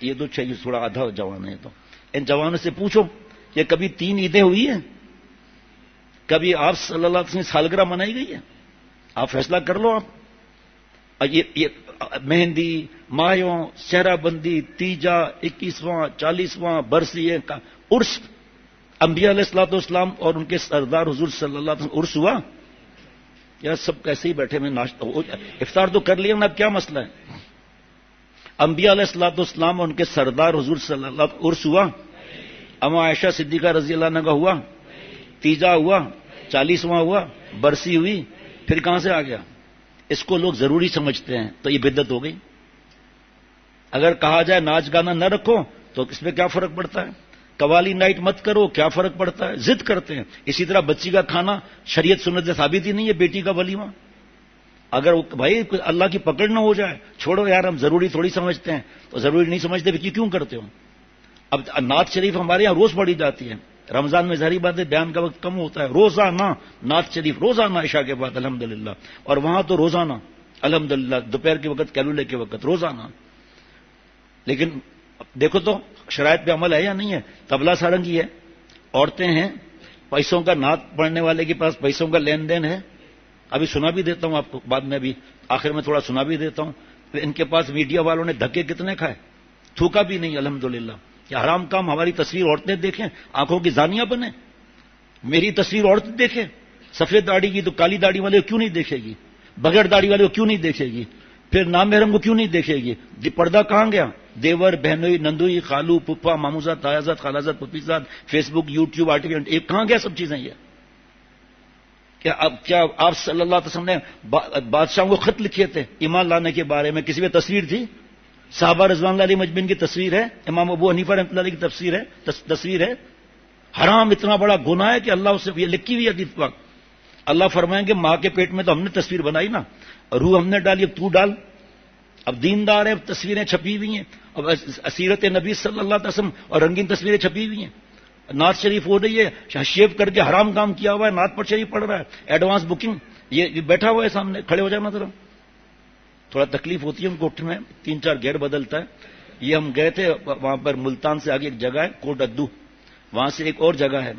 یہ تو چاہیے تھوڑا آدھا جوان ہے، تو ان جوانوں سے پوچھو کہ کبھی 3 عیدیں ہوئی ہیں؟ کبھی آپ صلی اللہ علیہ وسلم سالگرہ منائی گئی ہے؟ آپ فیصلہ کر لو. آپ یہ مہندی، مایوں، شہرہ بندی، تیجا، 21واں، 40واں برسی کا عرس، انبیاء علیہ الصلوۃ والسلام اور ان کے سردار حضور صلی اللہ علیہ وسلم عرس ہوا؟ یا سب کیسے ہی بیٹھے میں ناشتہ افطار تو کر لیا نا، کیا مسئلہ ہے؟ انبیاء علیہ الصلوۃ والسلام اور ان کے سردار حضور صلی اللہ علیہ وسلم عرس ہوا؟ اما عائشہ صدیقہ رضی اللہ عنہ کا ہوا؟ تیجا ہوا؟ 40واں ہوا؟ برسی ہوئی؟ پھر کہاں سے آ گیا؟ اس کو لوگ ضروری سمجھتے ہیں، تو یہ بدعت ہو گئی. اگر کہا جائے ناچ گانا نہ رکھو تو اس میں کیا فرق پڑتا ہے؟ قوالی نائٹ مت کرو، کیا فرق پڑتا ہے؟ ضد کرتے ہیں. اسی طرح بچی کا کھانا شریعت سنت سے ثابت ہی نہیں ہے. بیٹی کا ولیمہ، اگر بھائی اللہ کی پکڑ نہ ہو جائے، چھوڑو یار، ہم ضروری تھوڑی سمجھتے ہیں. تو ضروری نہیں سمجھتے پھر کیوں کرتے ہو؟ اب نعت شریف ہمارے یہاں روز پڑھی جاتی ہے. رمضان میں ظاہری بات ہے بیان کا وقت کم ہوتا ہے، روزانہ نعت شریف، روزانہ عشاء کے بعد الحمدللہ، اور وہاں تو روزانہ الحمدللہ، دوپہر کے وقت، کیلولے کے وقت، روزانہ۔ لیکن دیکھو تو شرائط پہ عمل ہے یا نہیں ہے؟ طبلہ سارنگی ہے، عورتیں ہیں، پیسوں کا، نعت پڑھنے والے کے پاس پیسوں کا لین دین ہے۔ ابھی سنا بھی دیتا ہوں آپ کو، بعد میں بھی آخر میں تھوڑا سنا بھی دیتا ہوں۔ ان کے پاس میڈیا والوں نے دھکے کتنے کھائے، تھوکا بھی نہیں الحمدللہ۔ کیا حرام کام ہماری تصویر عورتیں دیکھیں، آنکھوں کی زانیاں بنیں؟ میری تصویر عورت دیکھے، سفید داڑھی کی تو کالی داڑھی والے کو کیوں نہیں دیکھے گی؟ بغیر داڑھی والے کو کیوں نہیں دیکھے گی؟ پھر نامحرم کو کیوں نہیں دیکھے گی؟ پردہ کہاں گیا؟ دیور، بہنوئی، نندوئی، خالو، پھپھا، ماموزاد، تایازاد، خالازاد، پھپھیزاد، فیس بک، یوٹیوب، آرٹیفیشل، ایک کہاں گیا سب چیزیں یہ؟ کیا آپ صلی اللہ علیہ وسلم نے بادشاہوں کو خط لکھے تھے ایمان لانے کے بارے میں؟ کسی میں تصویر تھی؟ صحابہ رضوان اللہ علیہ مجمعین کی تصویر ہے، امام ابو حنیفہ رحمۃ اللہ علیہ کی تصویر ہے۔ حرام اتنا بڑا گناہ ہے کہ اللہ اسے، یہ لکھی ہوئی حدیث پاک، اللہ فرمائیں گے ماں کے پیٹ میں تو ہم نے تصویر بنائی نا، روح ہم نے ڈالی، اب تو ڈال۔ اب دیندار ہے، تصویریں چھپی ہوئی ہیں، اب سیرت نبی صلی اللہ علیہ وسلم اور رنگین تصویریں چھپی ہوئی ہیں۔ نعت شریف ہو رہی ہے، شیو کر کے حرام کام کیا ہوا ہے، نعت پر شریف پڑھ رہا ہے، ایڈوانس بکنگ، یہ بیٹھا ہوا ہے سامنے، کھڑے ہو جانا ذرا۔ تھوڑا تکلیف ہوتی ہے ان کو اٹھنے میں، 3-4 گیئر بدلتا ہے۔ یہ ہم گئے تھے وہاں پر ملتان سے آگے ایک جگہ ہے کوٹ ادو، وہاں سے ایک اور جگہ ہے،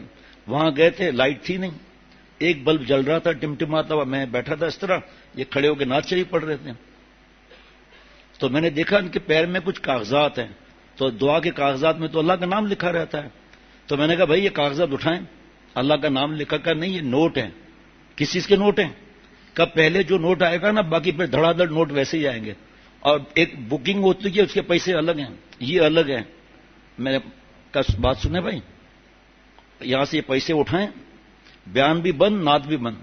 وہاں گئے تھے، لائٹ تھی نہیں، ایک بلب جل رہا تھا ٹمٹماتا ہوا، میں بیٹھا تھا اس طرح، یہ کھڑے ہو کے نعت شریف پڑھ رہے تھے۔ تو میں نے دیکھا ان کے پیر میں کچھ کاغذات ہیں، تو دعا کے کاغذات میں تو اللہ کا نام لکھا رہتا ہے۔ تو میں نے کہا بھائی یہ کاغذات اٹھائیں، اللہ کا نام لکھا کر نہیں، یہ نوٹ ہیں۔ کس چیز کے نوٹ ہیں؟ کب پہلے جو نوٹ آئے گا نا، باقی پھر دھڑا دھڑ نوٹ ویسے ہی آئیں گے، اور ایک بکنگ ہوتی ہے اس کے پیسے الگ ہیں، یہ الگ ہیں۔ میں نے کہا بات سنیں بھائی، یہاں سے یہ پیسے اٹھائیں، بیان بھی بند، نعت بھی بند،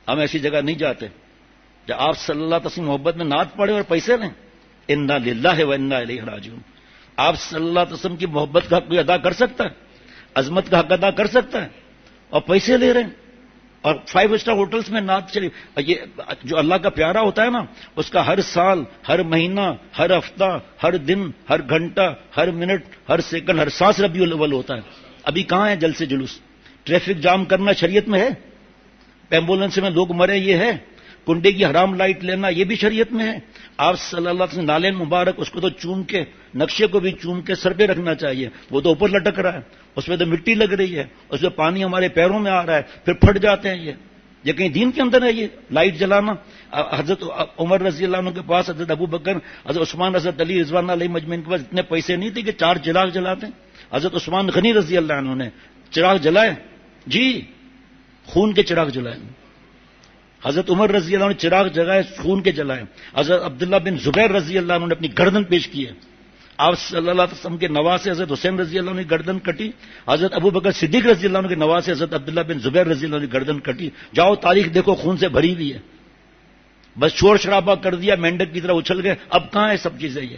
ہم ایسی جگہ نہیں جاتے جب آپ صلی اللہ علیہ وسلم محبت میں نعت پڑھے اور پیسے لیں۔ انا للہ و انا الیہ راجعون۔ آپ صلی اللہ علیہ وسلم کی محبت کا حق کوئی ادا کر سکتا ہے؟ عظمت کا حق ادا کر سکتا ہے؟ اور پیسے لے رہے ہیں، اور 5 اسٹار ہوٹلس میں نعت شریف۔ یہ جو اللہ کا پیارا ہوتا ہے نا، اس کا ہر سال، ہر مہینہ، ہر ہفتہ، ہر دن، ہر گھنٹہ، ہر منٹ، ہر سیکنڈ، ہر سانس ربیع الاول ہوتا ہے۔ ابھی کہاں ہے جلسے جلوس؟ ٹریفک جام کرنا شریعت میں ہے؟ ایمبولینس میں لوگ مرے یہ ہے؟ کنڈے کی حرام لائٹ لینا یہ بھی شریعت میں ہے؟ آپ صلی اللہ علیہ وسلم نالین مبارک، اس کو تو چوم کے، نقشے کو بھی چوم کے سر پہ رکھنا چاہیے، وہ تو اوپر لٹک رہا ہے، اس میں تو مٹی لگ رہی ہے، اس میں پانی ہمارے پیروں میں آ رہا ہے، پھر پھٹ جاتے ہیں۔ یہ کہیں دین کے اندر ہے یہ لائٹ جلانا؟ حضرت عمر رضی اللہ عنہ کے پاس، حضرت ابو بکر، حضرت عثمان، حضرت علی رضوان علیہ مجمعین کے پاس اتنے پیسے نہیں تھے کہ 4 چراغ جلاتے۔ حضرت عثمان غنی رضی اللہ عنہ نے چراغ جلائے، جی خون کے چراغ جلائے۔ حضرت عمر رضی اللہ عنہ نے چراغ جلائے، خون کے جلائے۔ حضرت عبداللہ بن زبیر رضی اللہ عنہ نے اپنی گردن پیش کی ہے۔ آپ صلی اللہ علیہ وسلم کے نواسے حضرت حسین رضی اللہ عنہ کی گردن کٹی، حضرت ابو بکر صدیق رضی اللہ عنہ کے نواسے حضرت عبداللہ بن زبیر رضی اللہ عنہ کی گردن کٹی۔ جاؤ تاریخ دیکھو، خون سے بھری ہوئی ہے۔ بس شور شرابہ کر دیا، مینڈک کی طرح اچھل گئے، اب کہاں ہے سب چیزیں؟ یہ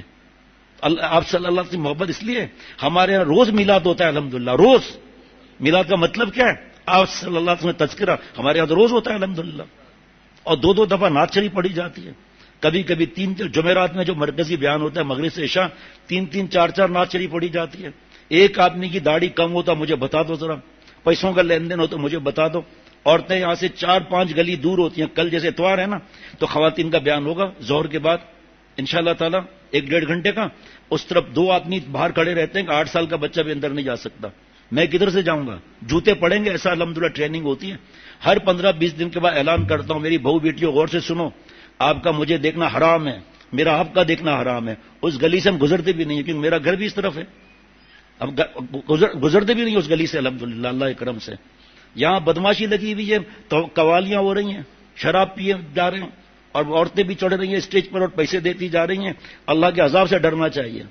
آپ صلی اللہ علیہ وسلم محبت اس لیے ہمارے یہاں روز میلاد ہوتا ہے الحمدللہ، روز۔ میلاد کا مطلب کیا ہے؟ آپ صلی اللہ علیہ وسلم تذکرہ، ہمارے یہاں روز ہوتا ہے الحمدللہ، اور 2 دفعہ نعت شریف پڑھی جاتی ہے، کبھی کبھی 3 جمعرات میں جو مرکزی بیان ہوتا ہے مغرب سے عشاء، 3 4 نعت شریف پڑھی جاتی ہے۔ ایک آدمی کی داڑھی کم ہوتا مجھے بتا دو ذرا، پیسوں کا لین دین ہو تو مجھے بتا دو۔ عورتیں یہاں سے 4-5 گلی دور ہوتی ہیں، کل جیسے اتوار ہے نا تو خواتین کا بیان ہوگا ظہر کے بعد انشاءاللہ تعالی 1-1.5 گھنٹے کا، اس طرف 2 آدمی باہر کھڑے رہتے ہیں کہ 8 سال کا بچہ بھی اندر نہیں جا سکتا، میں کدھر سے جاؤں گا؟ جوتے پڑیں گے، ایسا الحمدللہ ٹریننگ ہوتی ہے۔ ہر 15-20 دن کے بعد اعلان کرتا ہوں، میری بہو بیٹیوں غور سے سنو، آپ کا مجھے دیکھنا حرام ہے، میرا آپ کا دیکھنا حرام ہے۔ اس گلی سے ہم گزرتے بھی نہیں، کیونکہ میرا گھر بھی اس طرف ہے، اب گزرتے بھی نہیں اس گلی سے الحمدللہ اللہ کے کرم سے۔ یہاں بدماشی لگی ہوئی ہے، تو قوالیاں ہو رہی ہیں، شراب پیے جا رہے ہیں، اور عورتیں بھی چڑھ رہی ہیں اسٹیج پر اور پیسے دیتی جا رہی ہیں۔ اللہ کے عذاب سے ڈرنا چاہیے۔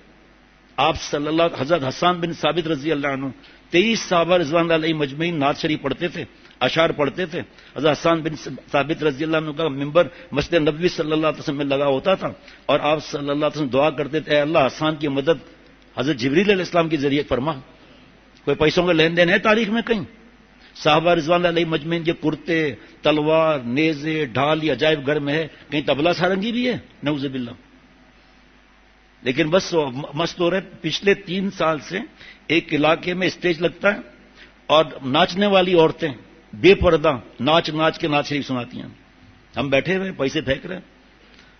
آپ صلی اللہ، حضرت حسان بن ثابت رضی اللہ عنہ 23 صحابہ رضوان اللہ علیہ مجمعین نعت شریف پڑھتے تھے، اشعار پڑھتے تھے۔ حضرت حسان بن ثابت رضی اللہ عنہ کا ممبر مسجد نبوی صلی اللہ علیہ وسلم میں لگا ہوتا تھا، اور آپ صلی اللہ علیہ وسلم دعا کرتے تھے، اے اللہ حسان کی مدد حضرت جبریل علیہ السلام کے ذریعے فرما۔ کوئی پیسوں کا لین دین ہے تاریخ میں کہیں؟ صحابہ رضوان اللہ علیہ مجمعین کے کرتے، تلوار، نیزے، ڈھال یہ عجائب گھر میں ہے، کہیں طبلہ سارنگی بھی ہے؟ نعوذ باللہ۔ لیکن بس مست ہو رہے۔ پچھلے 3 سال سے ایک علاقے میں اسٹیج لگتا ہے، اور ناچنے والی عورتیں بے پردہ ناچ ناچ کے ناچ شریف سناتی ہیں. ہم بیٹھے ہوئے پیسے پھینک رہے ہیں.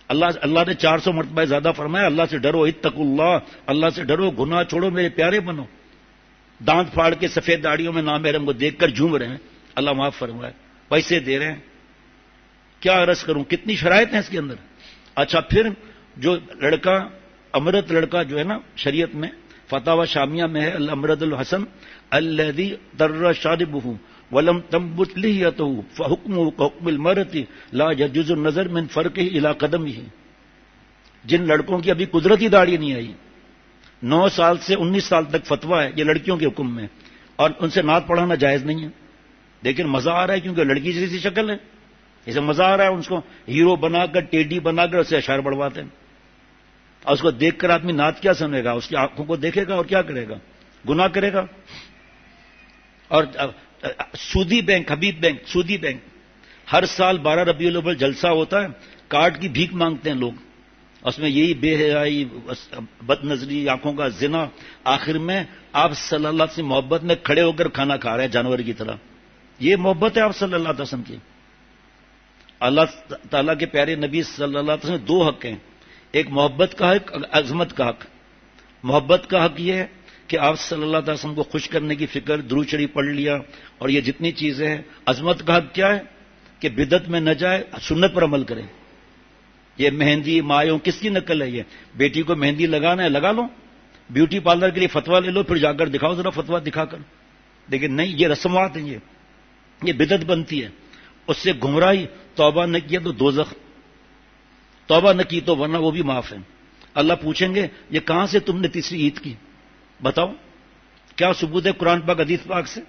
اللہ نے 400 مرتبہ زیادہ فرمایا اللہ سے ڈرو، اتقوا اللہ، اللہ سے ڈرو، گناہ چھوڑو، میرے پیارے بنو. دانت پھاڑ کے سفید داڑیوں میں نامحرم کو دیکھ کر جھوم رہے ہیں، اللہ معاف فرمائے. پیسے دے رہے ہیں. کیا عرض کروں، کتنی شرائط ہیں اس کے اندر. اچھا پھر جو لڑکا امرت لڑکا جو ہے نا شریعت میں فتاوی شامیہ میں ہے، الامرد الحسن الذی در شاربہ ولم تنبت لحیتہ فحکمہ کحکم المرأۃ لا یجوز النظر من فرقہ الی قدمہ. جن لڑکوں کی ابھی قدرتی داڑھی نہیں آئی، 9 سال سے 19 سال تک فتویٰ ہے یہ لڑکیوں کے حکم میں، اور ان سے نعت پڑھانا جائز نہیں ہے. لیکن مزہ آ رہا ہے کیونکہ لڑکی جیسی شکل ہے، اسے مزہ آ رہا ہے. اس کو ہیرو بنا کر ٹیڈی بنا کر اسے اشعار بڑھواتے ہیں، اور اس کو دیکھ کر آدمی نعت کیا سنے گا؟ اس کی آنکھوں کو دیکھے گا اور کیا کرے گا؟ گناہ کرے گا. اور سودی بینک، حبیب بینک، سودی بینک، ہر سال 12 ربیع الاول جلسہ ہوتا ہے، کارڈ کی بھیک مانگتے ہیں لوگ. اس میں یہی بے حیائی، بد نظری، آنکھوں کا زنا. آخر میں آپ صلی اللہ علیہ وسلم محبت میں کھڑے ہو کر کھانا کھا رہے ہیں جانور کی طرح. یہ محبت ہے آپ صلی اللہ علیہ وسلم کی. اللہ تعالیٰ کے پیارے نبی صلی اللہ علیہ وسلم 2 حق ہیں، ایک محبت کا حق، عظمت کا حق. محبت کا حق یہ ہے کہ آپ صلی اللہ علیہ وسلم کو خوش کرنے کی فکر، درود شریف پڑھ لیا اور یہ جتنی چیزیں ہیں. عظمت کا حق کیا ہے کہ بدعت میں نہ جائے، سنت پر عمل کرے. یہ مہندی مایوں کس کی نقل ہے؟ یہ بیٹی کو مہندی لگانا ہے لگا لو، بیوٹی پارلر کے لیے فتویٰ لے لو، پھر جا کر دکھاؤ ذرا فتویٰ دکھا کر. لیکن نہیں، یہ رسومات ہیں، یہ بدعت بنتی ہے. اس سے گمراہی. توبہ نہ کیا تو دوزخ، توبہ نہ کی تو ورنہ وہ بھی معاف ہے. اللہ پوچھیں گے یہ کہاں سے تم نے تیسری عید کی؟ بتاؤ کیا ثبوت ہے قرآن پاک حدیث پاک سے؟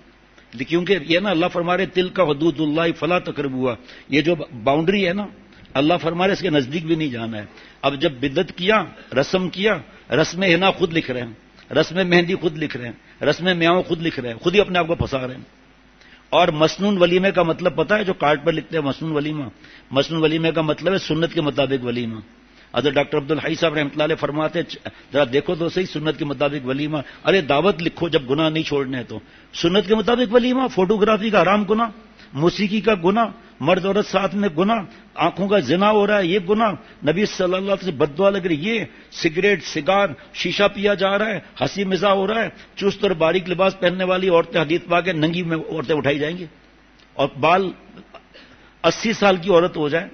کیونکہ یہ نا اللہ فرما رہے تل کا حدود اللہ فلا تقربوها، یہ جو باؤنڈری ہے نا اللہ فرما رہے اس کے نزدیک بھی نہیں جانا ہے. اب جب بدعت کیا، رسم کیا، رسم حنا خود لکھ رہے ہیں، رسم مہندی خود لکھ رہے ہیں، رسم میاؤں خود لکھ رہے ہیں، خود ہی اپنے آپ کو پھنسا رہے ہیں. اور مسنون ولیمے کا مطلب پتہ ہے جو کارڈ پر لکھتے ہیں مسنون ولیمہ؟ مسنون ولیمے کا مطلب ہے سنت کے مطابق ولیمہ. حضرت ڈاکٹر عبدالحی صاحب رحمۃ اللہ علیہ فرماتے ذرا دیکھو تو صحیح سنت کے مطابق ولیمہ. ارے دعوت لکھو جب گناہ نہیں چھوڑنے تو سنت کے مطابق ولیمہ. فوٹوگرافی کا حرام گناہ، موسیقی کا گناہ، مرد عورت ساتھ میں گناہ، آنکھوں کا زنا ہو رہا ہے یہ گناہ، نبی صلی اللہ علیہ وسلم بد دعا لگ رہی، یہ سگریٹ سگار شیشہ پیا جا رہا ہے، ہنسی مزاح ہو رہا ہے. چست اور باریک لباس پہننے والی عورتیں حدیث پاک ہے ننگی میں عورتیں اٹھائی جائیں گی. اور بال 80 سال کی عورت ہو جائے،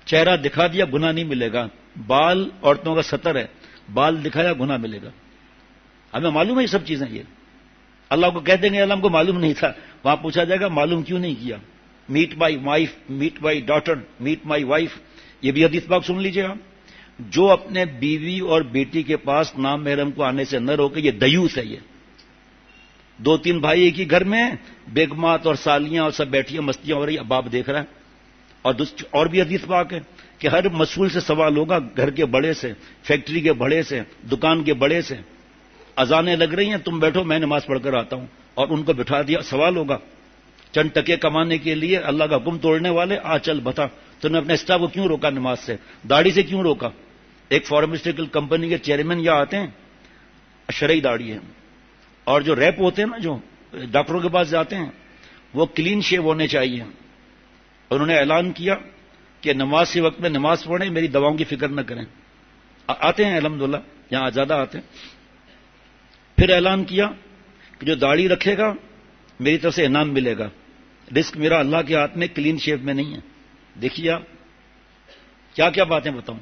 چہرہ دکھا دیا گناہ نہیں ملے گا. بال عورتوں کا ستر ہے، بال دکھایا گناہ ملے گا. ہمیں معلوم ہے یہ سب چیزیں. یہ اللہ کو کہہ دیں گے اللہ ہم کو معلوم نہیں تھا. وہاں پوچھا جائے گا معلوم کیوں نہیں کیا؟ Meat my wife, meat my daughter, meat my wife, یہ بھی حدیث پاک سن لیجیے آپ. جو اپنے بیوی اور بیٹی کے پاس نام محرم کو آنے سے نہ روکے یہ دیوس ہے. یہ 2-3 بھائی ایک ہی گھر میں ہیں، بیگمات اور سالیاں اور سب بیٹھیاں مستیاں ہو رہی، باپ دیکھ رہا ہے. اور بھی حدیث پاک ہے کہ ہر مسئول سے سوال ہوگا، گھر کے بڑے سے، فیکٹری کے بڑے سے، دکان کے بڑے سے. اذانیں لگ رہی ہیں، تم بیٹھو میں نماز پڑھ کر آتا ہوں، اور ان کو بٹھا دیا. سوال ہوگا چند ٹکے کمانے کے لیے اللہ کا حکم توڑنے والے، آ چل بتا تم نے اپنے اسٹاف کو کیوں روکا نماز سے، داڑھی سے کیوں روکا؟ ایک فارماسیوٹیکل کمپنی کے چیئرمین یہاں آتے ہیں، شرعی داڑھی ہے. اور جو ریپ ہوتے ہیں نا، جو ڈاکٹروں کے پاس جاتے ہیں، وہ کلین شیو ہونے چاہیے. انہوں نے اعلان کیا کہ نماز کے وقت میں نماز پڑھیں، میری دواؤں کی فکر نہ کریں. آتے ہیں الحمدللہ، یہاں زیادہ آتے ہیں. پھر اعلان کیا کہ جو داڑھی رکھے گا میری طرف سے انعام ملے گا. رزق میرا اللہ کے ہاتھ میں، کلین شیو میں نہیں ہے. دیکھیے آپ کیا کیا باتیں بتاؤں.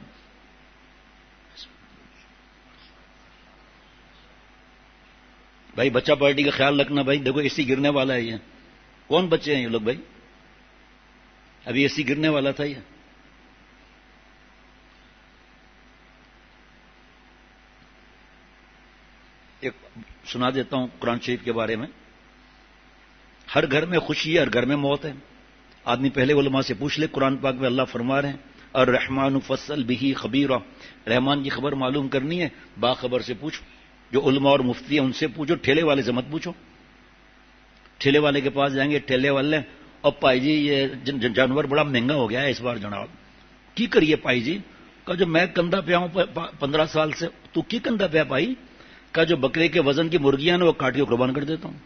بھائی بچہ پارٹی کا خیال رکھنا بھائی، دیکھو اے سی گرنے والا ہے. یہ کون بچے ہیں یہ لوگ بھائی؟ ابھی اے سی گرنے والا تھا. یہ ایک سنا دیتا ہوں قرآن شریف کے بارے میں. ہر گھر میں خوشی ہے، ہر گھر میں موت ہے. آدمی پہلے علماء سے پوچھ لے. قرآن پاک میں اللہ فرما رہے ہیں الرحمن فصل بہ خبیرہ، رحمان کی خبر معلوم کرنی ہے باخبر سے پوچھو. جو علماء اور مفتی ہیں ان سے پوچھو، ٹھیلے والے سے مت پوچھو. ٹھیلے والے کے پاس جائیں گے، ٹھیلے والے اور پائی جی یہ جانور بڑا مہنگا ہو گیا ہے اس بار جناب، کی کریے پائی جی؟ کہ جو میں کندھا پہ آؤں 15 سال سے، تو کی کندھا پہ پائی؟ کہ جو بکرے کے وزن کی مرغیاں نے وہ کاٹ کے قربان کر دیتا ہوں.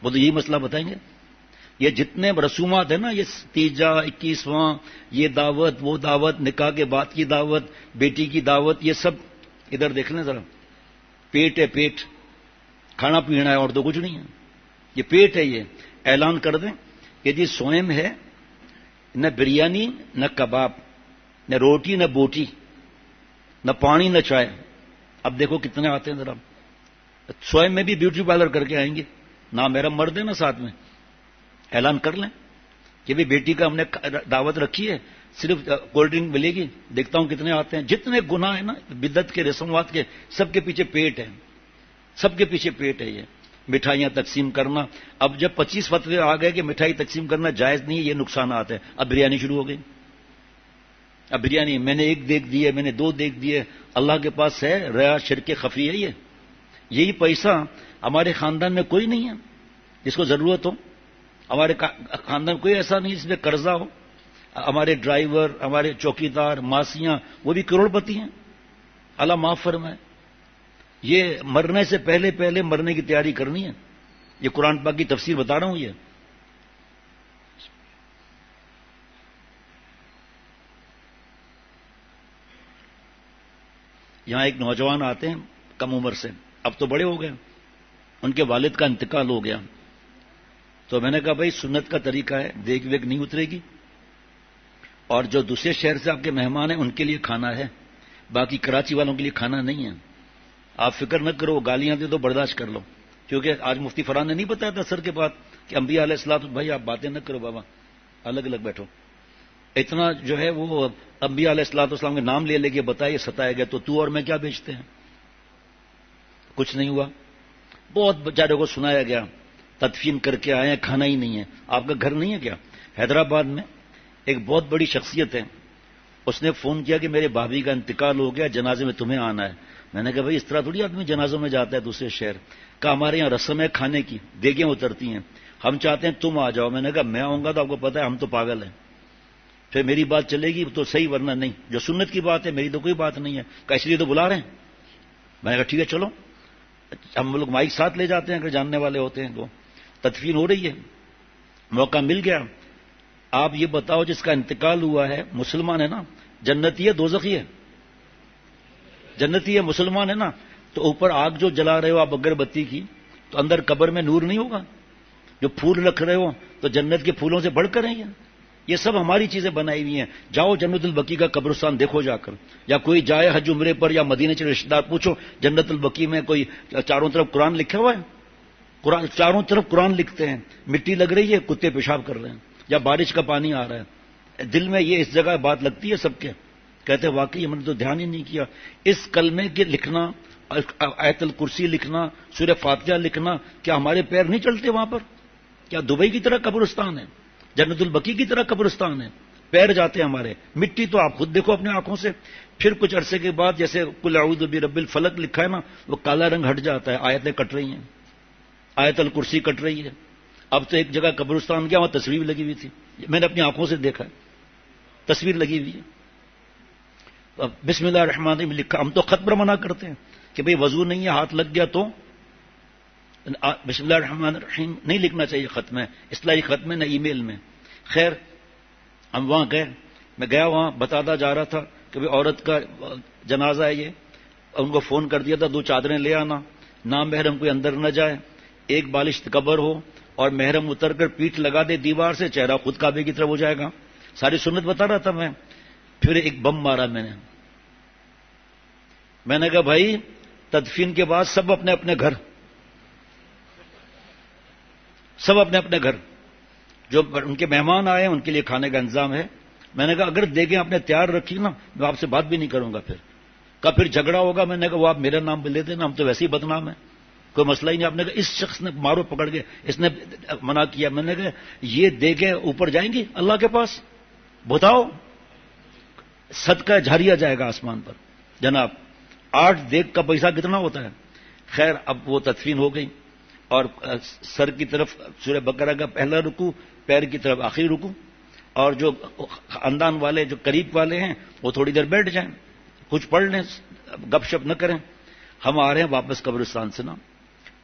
وہ تو یہی مسئلہ بتائیں گے. یہ جتنے رسومات ہیں نا، یہ تیجا 21واں، یہ دعوت، وہ دعوت، نکاح کے بعد کی دعوت، بیٹی کی دعوت، یہ سب ادھر دیکھ لیں ذرا. پیٹ ہے، پیٹ، کھانا پینا ہے اور تو کچھ نہیں ہے. یہ پیٹ ہے. یہ اعلان کر دیں کہ جی سوئم ہے، نہ بریانی نہ کباب، نہ روٹی نہ بوٹی، نہ پانی نہ چائے. اب دیکھو کتنے آتے ہیں ذرا. سوئم میں بھی بیوٹی پارلر کر کے آئیں گے، نہ میرا مرد ہے نا ساتھ میں. اعلان کر لیں کہ بھی بیٹی کا ہم نے دعوت رکھی ہے، صرف کولڈ ڈرنک ملے گی. دیکھتا ہوں کتنے آتے ہیں. جتنے گناہ ہیں نا بدعت کے، رسومات کے، سب کے پیچھے پیٹ ہے. سب کے پیچھے پیٹ ہے. یہ مٹھائیاں تقسیم کرنا، اب جب 25 فتوے آ گئے کہ مٹھائی تقسیم کرنا جائز نہیں ہے، یہ نقصانات ہیں. اب بریانی شروع ہو گئی. اب بریانی میں نے 1 دیگ دی ہے، میں نے 2 دیگ دیے. اللہ کے پاس ہے ریا شرک خفی ہے. یہی پیسہ ہمارے خاندان میں کوئی نہیں ہے جس کو ضرورت ہو. ہمارے خاندان کوئی ایسا نہیں جس میں قرضہ ہو. ہمارے ڈرائیور، ہمارے چوکیدار، ماسیاں، وہ بھی کروڑ پتی ہیں. اللہ معاف فرمائے. یہ مرنے سے پہلے پہلے مرنے کی تیاری کرنی ہے. یہ قرآن پاک کی تفسیر بتا رہا ہوں. یہ یہاں ایک نوجوان آتے ہیں کم عمر سے، اب تو بڑے ہو گئے، ان کے والد کا انتقال ہو گیا. تو میں نے کہا بھائی سنت کا طریقہ ہے، دیگ ویگ نہیں اترے گی، اور جو دوسرے شہر سے آپ کے مہمان ہیں ان کے لیے کھانا ہے، باقی کراچی والوں کے لیے کھانا نہیں ہے. آپ فکر نہ کرو، گالیاں دے تو برداشت کر لو. کیونکہ آج مفتی فرحان نے نہیں بتایا تھا سر کے بعد کہ انبیاء علیہ الصلوۃ، بھائی آپ باتیں نہ کرو بابا، الگ الگ بیٹھو. اتنا جو ہے وہ انبیاء علیہ الصلوۃ والسلام کے نام لے کے بتائے، ستائے گئے. تو اور میں کیا بیچتے ہیں؟ کچھ نہیں ہوا. بہت بیچارے کو سنایا گیا، تدفین کر کے آئے ہیں، کھانا ہی نہیں ہے. آپ کا گھر نہیں ہے کیا؟ حیدرآباد میں ایک بہت بڑی شخصیت ہے، اس نے فون کیا کہ میرے بھابھی کا انتقال ہو گیا، جنازے میں تمہیں آنا ہے. میں نے کہا بھائی اس طرح تھوڑی آدمی جنازوں میں جاتا ہے دوسرے شہر. کہا ہمارے یہاں رسم ہے کھانے کی، دیگیں اترتی ہیں، ہم چاہتے ہیں تم آ جاؤ. میں نے کہا میں آؤں گا تو آپ کو پتا ہے ہم تو پاگل ہیں، پھر میری بات چلے گی تو صحیح، ورنہ نہیں. جو سنت کی بات ہے میری تو کوئی بات نہیں ہے. کہ اس لیے تو بلا رہے ہیں. میں نے کہا ٹھیک ہے چلو. ہم لوگ مائک ساتھ لے جاتے ہیں اگر جاننے والے ہوتے ہیں تو. تدفین ہو رہی ہے، موقع مل گیا. آپ یہ بتاؤ جس کا انتقال ہوا ہے مسلمان ہے نا، جنتی ہے دوزخی ہے؟ جنتی ہے، مسلمان ہے نا. تو اوپر آگ جو جلا رہے ہو آپ اگر بتی کی، تو اندر قبر میں نور نہیں ہوگا؟ جو پھول رکھ رہے ہو تو جنت کے پھولوں سے بڑھ کر ہیں یہ سب ہماری چیزیں بنائی ہوئی ہیں. جاؤ جنت البقیع کا قبرستان دیکھو جا کر، یا کوئی جائے حج عمرے پر یا مدینے سے رشتہ دار پوچھو، جنت البقیع میں کوئی چاروں طرف قرآن لکھا ہوا ہے؟ قرآن چاروں طرف قرآن لکھتے ہیں. مٹی لگ رہی ہے، کتے پیشاب کر رہے ہیں، یا بارش کا پانی آ رہا ہے. دل میں یہ اس جگہ بات لگتی ہے سب کے. کہتے ہیں واقعی ہم نے تو دھیان ہی نہیں کیا. اس کلمے کے لکھنا، آیت الکرسی لکھنا، سورہ فاتحہ لکھنا، کیا ہمارے پیر نہیں چلتے وہاں پر؟ کیا دبئی کی طرح قبرستان ہے؟ جنت البقیع کی طرح قبرستان ہے؟ پیر جاتے ہیں ہمارے. مٹی تو آپ خود دیکھو اپنے آنکھوں سے. پھر کچھ عرصے کے بعد جیسے قل اعوذ برب الفلق لکھا ہے نا، وہ کالا رنگ ہٹ جاتا ہے، آیتیں کٹ رہی ہیں، آیت الکرسی کٹ رہی ہے. اب تو ایک جگہ قبرستان گیا، وہاں تصویر لگی ہوئی تھی، میں نے اپنی آنکھوں سے دیکھا ہے، تصویر لگی ہوئی ہے. بسم اللہ الرحمن الرحیم لکھا. ہم تو خط پر منع کرتے ہیں کہ بھئی وضو نہیں ہے، ہاتھ لگ گیا تو بسم اللہ الرحمن الرحیم نہیں لکھنا چاہیے خط میں، اصلاحی خط میں، نہ ای میل میں. خیر ہم وہاں گئے، میں گیا وہاں بتاتا جا رہا تھا کہ بھئی عورت کا جنازہ ہے یہ. ان کو فون کر دیا تھا 2 چادریں لے آنا، نامحرم کوئی اندر نہ جائے، 1 بالشت قبر ہو، اور محرم اتر کر پیٹھ لگا دے دیوار سے، چہرہ خود کعبے کی طرف ہو جائے گا. ساری سنت بتا رہا تھا میں. پھر ایک بم مارا میں نے کہا بھائی تدفین کے بعد سب اپنے اپنے گھر، سب اپنے اپنے گھر. جو ان کے مہمان آئے ان کے لیے کھانے کا انتظام ہے. میں نے کہا اگر دیگیں آپ نے تیار رکھی نا میں آپ سے بات بھی نہیں کروں گا. پھر جھگڑا ہوگا. میں نے کہا وہ آپ میرا نام لے دینا، ہم تو ویسے ہی بدنام ہیں، کوئی مسئلہ ہی نہیں. آپ نے کہا اس شخص نے مارو پکڑ کے، اس نے منع کیا. میں نے کہا یہ دیگیں اوپر جائیں گی اللہ کے پاس؟ بتاؤ، صدقہ جاریہ جائے گا آسمان پر. جناب 8 دیگ کا پیسہ کتنا ہوتا ہے؟ خیر اب وہ تدفین ہو گئی، اور سر کی طرف سورہ بقرہ کا پہلا رکوع، پیر کی طرف آخری رکوع. اور جو خاندان والے جو قریب والے ہیں وہ تھوڑی دیر بیٹھ جائیں، کچھ پڑھ لیں، گپ شپ نہ کریں. ہم آ رہے ہیں واپس قبرستان سے نا،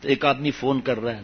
تو ایک آدمی فون کر رہا ہے،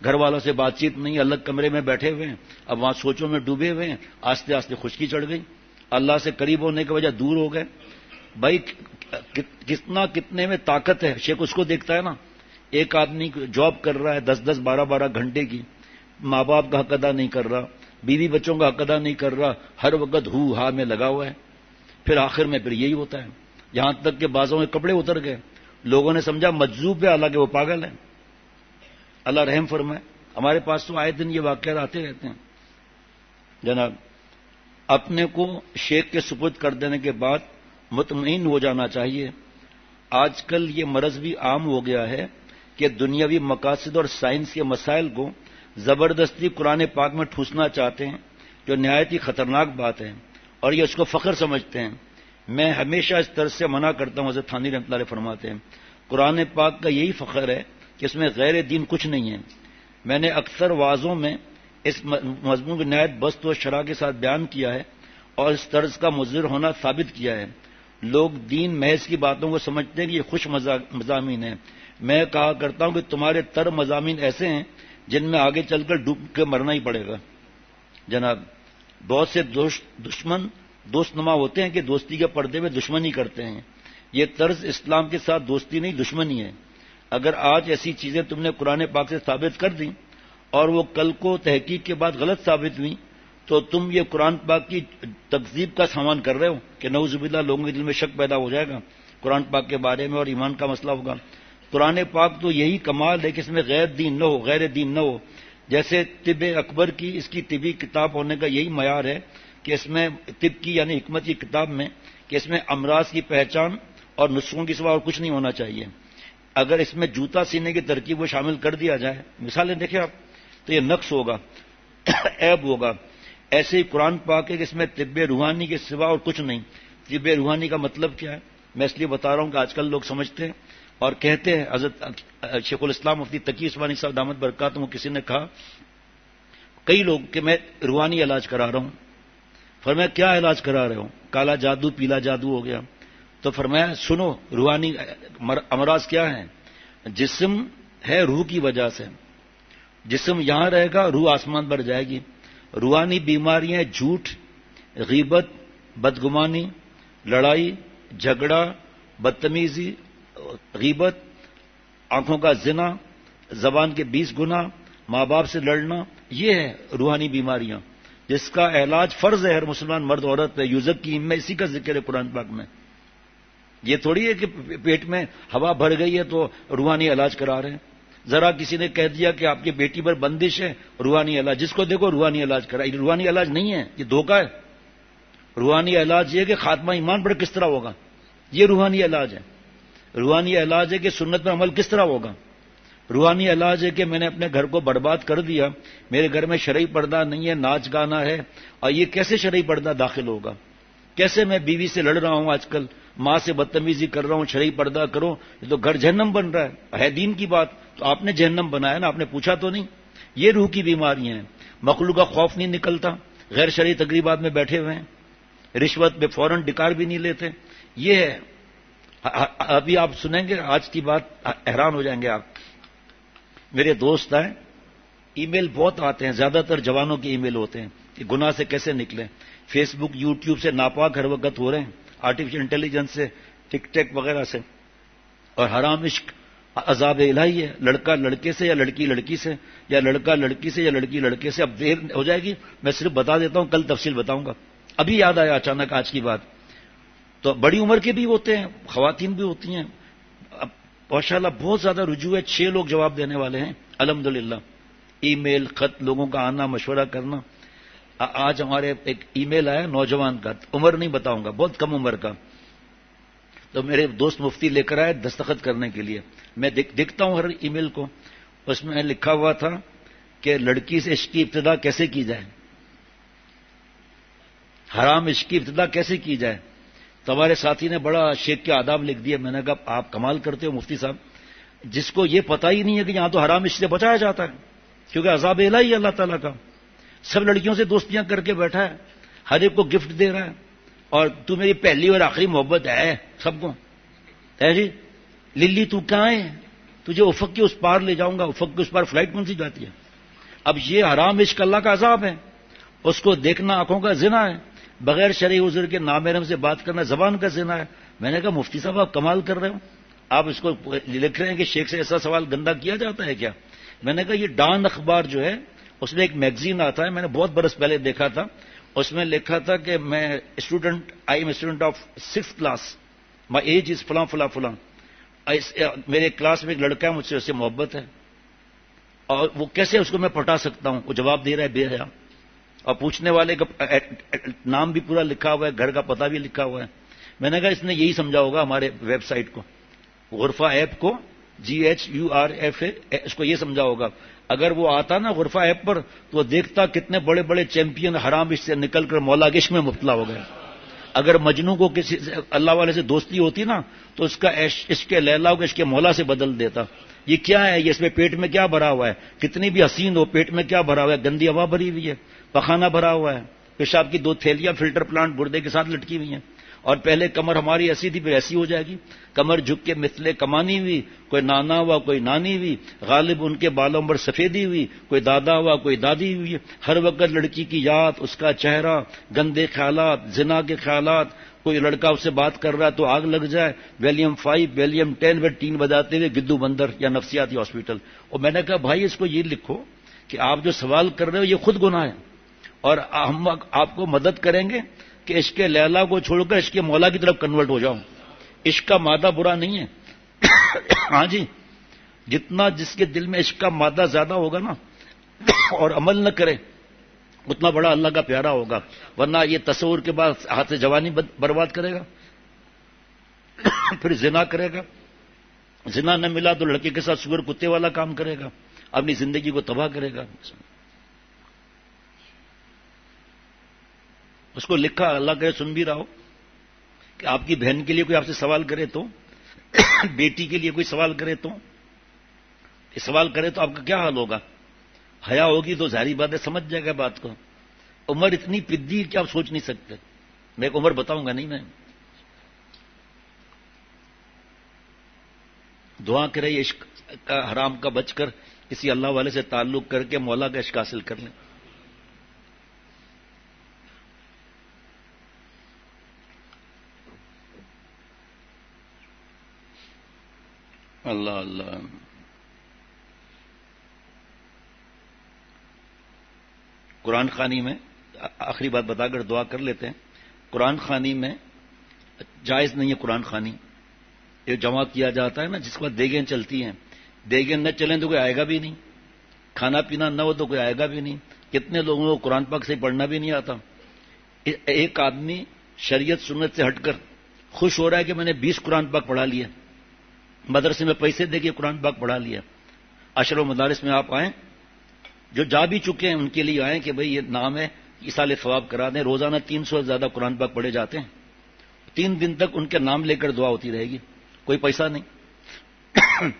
گھر والوں سے بات چیت نہیں، الگ کمرے میں بیٹھے ہوئے ہیں، اب وہاں سوچوں میں ڈوبے ہوئے ہیں، آستے آستے خشکی چڑھ گئی، اللہ سے قریب ہونے کی وجہ دور ہو گئے۔ بھائی کتنے میں طاقت ہے، شیخ اس کو دیکھتا ہے نا، ایک آدمی جاب کر رہا ہے 10-10 12-12 گھنٹے کی، ماں باپ کا حق ادا نہیں کر رہا، بیوی بچوں کا حق ادا نہیں کر رہا، ہر وقت ہو ہا میں لگا ہوا ہے، پھر آخر میں پھر یہی ہوتا ہے، یہاں تک کہ بعضوں کے کپڑے اتر گئے، لوگوں نے سمجھا مجذوب ہے، حالانکہ وہ پاگل ہے۔ اللہ رحم فرمائے، ہمارے پاس تو آئے دن یہ واقعات آتے رہتے ہیں۔ جناب، اپنے کو شیخ کے سپرد کر دینے کے بعد مطمئن ہو جانا چاہیے۔ آج کل یہ مرض بھی عام ہو گیا ہے کہ دنیاوی مقاصد اور سائنس کے مسائل کو زبردستی قرآن پاک میں ٹھوسنا چاہتے ہیں، جو نہایت ہی خطرناک بات ہے، اور یہ اس کو فخر سمجھتے ہیں۔ میں ہمیشہ اس طرح سے منع کرتا ہوں، حضرت تھانوی رحمۃ اللہ علیہ فرماتے ہیں قرآن پاک کا یہی فخر ہے کہ اس میں غیر دین کچھ نہیں ہے۔ میں نے اکثر واعظوں میں اس مضمون کی نہایت بسط و شرح کے ساتھ بیان کیا ہے اور اس طرز کا مضر ہونا ثابت کیا ہے۔ لوگ دین محض کی باتوں کو سمجھتے ہیں کہ یہ خوش مضامین ہیں۔ میں کہا کرتا ہوں کہ تمہارے تر مضامین ایسے ہیں جن میں آگے چل کر ڈوب کے مرنا ہی پڑے گا۔ جناب، بہت سے دشمن دوست نما ہوتے ہیں کہ دوستی کے پردے میں دشمنی کرتے ہیں۔ یہ طرز اسلام کے ساتھ دوستی نہیں، دشمنی ہے۔ اگر آج ایسی چیزیں تم نے قرآن پاک سے ثابت کر دیں اور وہ کل کو تحقیق کے بعد غلط ثابت ہوئی تو تم یہ قرآن پاک کی تکذیب کا سامان کر رہے ہو کہ نعوذ باللہ لوگوں کے دل میں شک پیدا ہو جائے گا قرآن پاک کے بارے میں اور ایمان کا مسئلہ ہوگا۔ قرآن پاک تو یہی کمال ہے کہ اس میں غیر دین نہ ہو۔ جیسے طب اکبر کی اس کی طبی کتاب ہونے کا یہی معیار ہے کہ اس میں طب کی یعنی حکمت کی کتاب میں کہ اس میں امراض کی پہچان اور نسخوں کے سوا اور کچھ نہیں ہونا چاہیے۔ اگر اس میں جوتا سینے کی ترکیب کو شامل کر دیا جائے، مثالیں دیکھیں آپ، تو یہ نقص ہوگا، عیب ہوگا۔ ایسے ہی قرآن پاک ہے کہ اس میں طب روحانی کے سوا اور کچھ نہیں۔ طب روحانی کا مطلب کیا ہے؟ میں اس لیے بتا رہا ہوں کہ آج کل لوگ سمجھتے ہیں اور کہتے ہیں۔ حضرت شیخ الاسلام مفتی تقی عثمانی صاحب دامت برکاتہ وہ کسی نے کہا کئی لوگ کہ میں روحانی علاج کرا رہا ہوں۔ فرمایا کیا علاج کرا رہے ہو؟ کالا جادو پیلا جادو ہو گیا۔ تو فرمایا سنو، روحانی امراض کیا ہیں؟ جسم ہے روح کی وجہ سے، جسم یہاں رہے گا، روح آسمان پر جائے گی۔ روحانی بیماریاں جھوٹ، غیبت، بدگمانی، لڑائی جھگڑا، بدتمیزی، غیبت، آنکھوں کا زنا، زبان کے 20 گناہ، ماں باپ سے لڑنا، یہ ہے روحانی بیماریاں جس کا علاج فرض ہے ہر مسلمان مرد عورت پہ۔ یوزکی میں اسی کا ذکر ہے قرآن پاک میں۔ یہ تھوڑی ہے کہ پیٹ میں ہوا بھر گئی ہے تو روحانی علاج کرا رہے ہیں۔ ذرا کسی نے کہہ دیا کہ آپ کی بیٹی پر بندش ہے، روحانی علاج، جس کو دیکھو روحانی علاج کرا۔ یہ روحانی علاج نہیں ہے، یہ دھوکہ ہے۔ روحانی علاج یہ کہ خاتمہ ایمان پر کس طرح ہوگا، یہ روحانی علاج ہے۔ روحانی علاج ہے کہ سنت پر عمل کس طرح ہوگا۔ روحانی علاج ہے کہ میں نے اپنے گھر کو برباد کر دیا، میرے گھر میں شرعی پردہ نہیں ہے، ناچ گانا ہے، اور یہ کیسے شرعی پردہ داخل ہوگا؟ کیسے میں بیوی سے لڑ رہا ہوں، آج کل ماں سے بدتمیزی کر رہا ہوں، شرعی پردہ کرو، یہ تو گھر جہنم بن رہا ہے دین کی بات تو آپ نے جہنم بنایا نا، آپ نے پوچھا تو نہیں۔ یہ روح کی بیماریاں ہیں۔ مخلوق کا خوف نہیں نکلتا، غیر شرعی تقریبات میں بیٹھے ہوئے ہیں، رشوت پہ فوراً ڈکار بھی نہیں لیتے، یہ ہے۔ ابھی آپ سنیں گے آج کی بات، حیران ہو جائیں گے آپ۔ میرے دوست ہیں، ای میل بہت آتے ہیں، زیادہ تر جوانوں کے ای میل ہوتے ہیں کہ گناہ سے کیسے نکلیں۔ فیس بک یوٹیوب سے ناپاک ہر وقت ہو رہے ہیں، آرٹیفیشل انٹیلیجنس سے، ٹک ٹیک وغیرہ سے، اور حرام عشق عذاب الہی ہے، لڑکا لڑکے سے یا لڑکی لڑکی سے، یا لڑکا لڑکی سے یا لڑکی لڑکے سے۔ اب دیر ہو جائے گی، میں صرف بتا دیتا ہوں، کل تفصیل بتاؤں گا۔ ابھی یاد آیا اچانک آج کی بات۔ تو بڑی عمر کے بھی ہوتے ہیں، خواتین بھی ہوتی ہیں۔ اب ماشاءاللہ بہت زیادہ رجوع ہے، 6 لوگ جواب دینے والے ہیں الحمدللہ۔ ای میل، خط، لوگوں کا آنا، مشورہ کرنا۔ آج ہمارے ایک ای میل آیا نوجوان کا، عمر نہیں بتاؤں گا، بہت کم عمر کا۔ تو میرے دوست مفتی لے کر آئے دستخط کرنے کے لیے۔ میں دیکھتا ہوں ہر ای میل کو، اس میں لکھا ہوا تھا کہ لڑکی سے عشق کی ابتدا کیسے کی جائے، حرام عشق کی ابتدا کیسے کی جائے۔ تو ہمارے ساتھی نے بڑا شیخ کے آداب لکھ دیے۔ میں نے کہا آپ کمال کرتے ہو مفتی صاحب، جس کو یہ پتہ ہی نہیں ہے کہ یہاں تو حرام عشق سے بچایا جاتا ہے، کیونکہ عذاب الہی ہے اللہ تعالیٰ کا۔ سب لڑکیوں سے دوستیاں کر کے بیٹھا ہے، ہر ایک کو گفٹ دے رہا ہے، اور تو میری پہلی اور آخری محبت ہے، سب کو ہے جی، للی تو کہاں ہے، تجھے افق کے اس پار لے جاؤں گا. افق کے اس پار فلائٹ کون سی جاتی ہے؟ اب یہ حرام عشق اللہ کا عذاب ہے، اس کو دیکھنا آنکھوں کا زنا ہے، بغیر شرعی عذر کے نامحرم سے بات کرنا زبان کا زنا ہے. میں نے کہا مفتی صاحب آپ کمال کر رہے ہو، آپ اس کو لکھ رہے ہیں کہ شیخ سے ایسا سوال گندا کیا جاتا ہے کیا؟ میں نے کہا یہ ڈان اخبار جو ہے اس میں ایک میگزین آتا ہے، میں نے بہت برس پہلے دیکھا تھا، اس میں لکھا تھا کہ میں I am student of 6th class, my age is فلاں فلاں فلاں. میرے کلاس میں ایک لڑکا ہے، مجھ سے محبت ہے، اور وہ کیسے اس کو میں پٹا سکتا ہوں؟ وہ جواب دے رہا ہے بے حیا، اور پوچھنے والے کا نام بھی پورا لکھا ہوا ہے، گھر کا پتہ بھی لکھا ہوا ہے. میں نے کہا اس نے یہی سمجھا ہوگا ہمارے ویب سائٹ کو، غرفہ ایپ کو، GHURFA، اس کو یہ سمجھا ہوگا. اگر وہ آتا نا غرفہ ایپ پر تو وہ دیکھتا کتنے بڑے بڑے چیمپئن حرام عشق سے نکل کر مولا کے عشق میں مبتلا ہو گئے. اگر مجنو کو کسی اللہ والے سے دوستی ہوتی نا تو اس کا عشق لیلا کو عشق مولا سے بدل دیتا. یہ کیا ہے؟ یہ اس میں پیٹ میں کیا بھرا ہوا ہے؟ کتنی بھی حسین ہو، پیٹ میں کیا بھرا ہوا ہے؟ گندی ہوا بھری ہوئی ہے، پخانہ بھرا ہوا ہے، پیشاب کی 2 تھیلیاں فلٹر پلانٹ گردے کے ساتھ لٹکی ہوئی ہیں. اور پہلے کمر ہماری ایسی تھی، پھر ایسی ہو جائے گی. کمر جھک کے مثلے کمانی ہوئی، کوئی نانا ہوا کوئی نانی ہوئی، غالب ان کے بالوں پر سفیدی ہوئی، کوئی دادا ہوا کوئی دادی ہوئی. ہر وقت لڑکی کی یاد، اس کا چہرہ، گندے خیالات، زنا کے خیالات. کوئی لڑکا اس سے بات کر رہا ہے تو آگ لگ جائے. ویلیم 5 ویلیم 10 میں 3 بجاتے ہوئے گدو بندر یا نفسیاتی ہاسپٹل. اور میں نے کہا بھائی اس کو یہ لکھو کہ آپ جو سوال کر رہے ہو یہ خود گناہ ہے، اور ہم آپ کو مدد کریں گے کہ عشق لیلا کو چھوڑ کر عشق مولا کی طرف کنورٹ ہو جاؤں. عشق کا مادہ برا نہیں ہے. ہاں جی، جتنا جس کے دل میں عشق کا مادہ زیادہ ہوگا نا اور عمل نہ کرے اتنا بڑا اللہ کا پیارا ہوگا. ورنہ یہ تصور کے بعد ہاتھ سے جوانی برباد کرے گا، پھر زنا کرے گا. زنا نہ ملا تو لڑکے کے ساتھ سور کتے والا کام کرے گا، اپنی زندگی کو تباہ کرے گا. اس کو لکھا، اللہ کرے سن بھی رہا ہو، کہ آپ کی بہن کے لیے کوئی آپ سے سوال کرے تو، بیٹی کے لیے کوئی سوال کرے تو، یہ سوال کرے تو آپ کا کیا حال ہوگا؟ حیا ہوگی تو ظاہری بات ہے سمجھ جائے گا بات کو. عمر اتنی پدی کہ آپ سوچ نہیں سکتے. میں ایک عمر بتاؤں گا نہیں، میں دعا کرے عشق کا حرام کا بچ کر کسی اللہ والے سے تعلق کر کے مولا کا عشق حاصل کر لیں. اللہ اللہ. قرآن خوانی میں آخری بات بتا کر دعا کر لیتے ہیں. قرآن خوانی میں جائز نہیں ہے. قرآن خوانی یہ جمع کیا جاتا ہے نا جس کے بعد دیگیں چلتی ہیں، دیگیں نہ چلیں تو کوئی آئے گا بھی نہیں، کھانا پینا نہ ہو تو کوئی آئے گا بھی نہیں. کتنے لوگوں کو قرآن پاک سے پڑھنا بھی نہیں آتا. ایک آدمی شریعت سنت سے ہٹ کر خوش ہو رہا ہے کہ میں نے 20 قرآن پاک پڑھا لیا، مدرسے میں پیسے دے کے قرآن پاک پڑھا لیا. عشر و مدارس میں آپ آئیں، جو جا بھی چکے ہیں ان کے لیے آئیں کہ بھئی یہ نام ہے، ایصال ثواب کرا دیں. روزانہ 300 سے زیادہ قرآن پاک پڑھے جاتے ہیں. 3 دن تک ان کے نام لے کر دعا ہوتی رہے گی، کوئی پیسہ نہیں.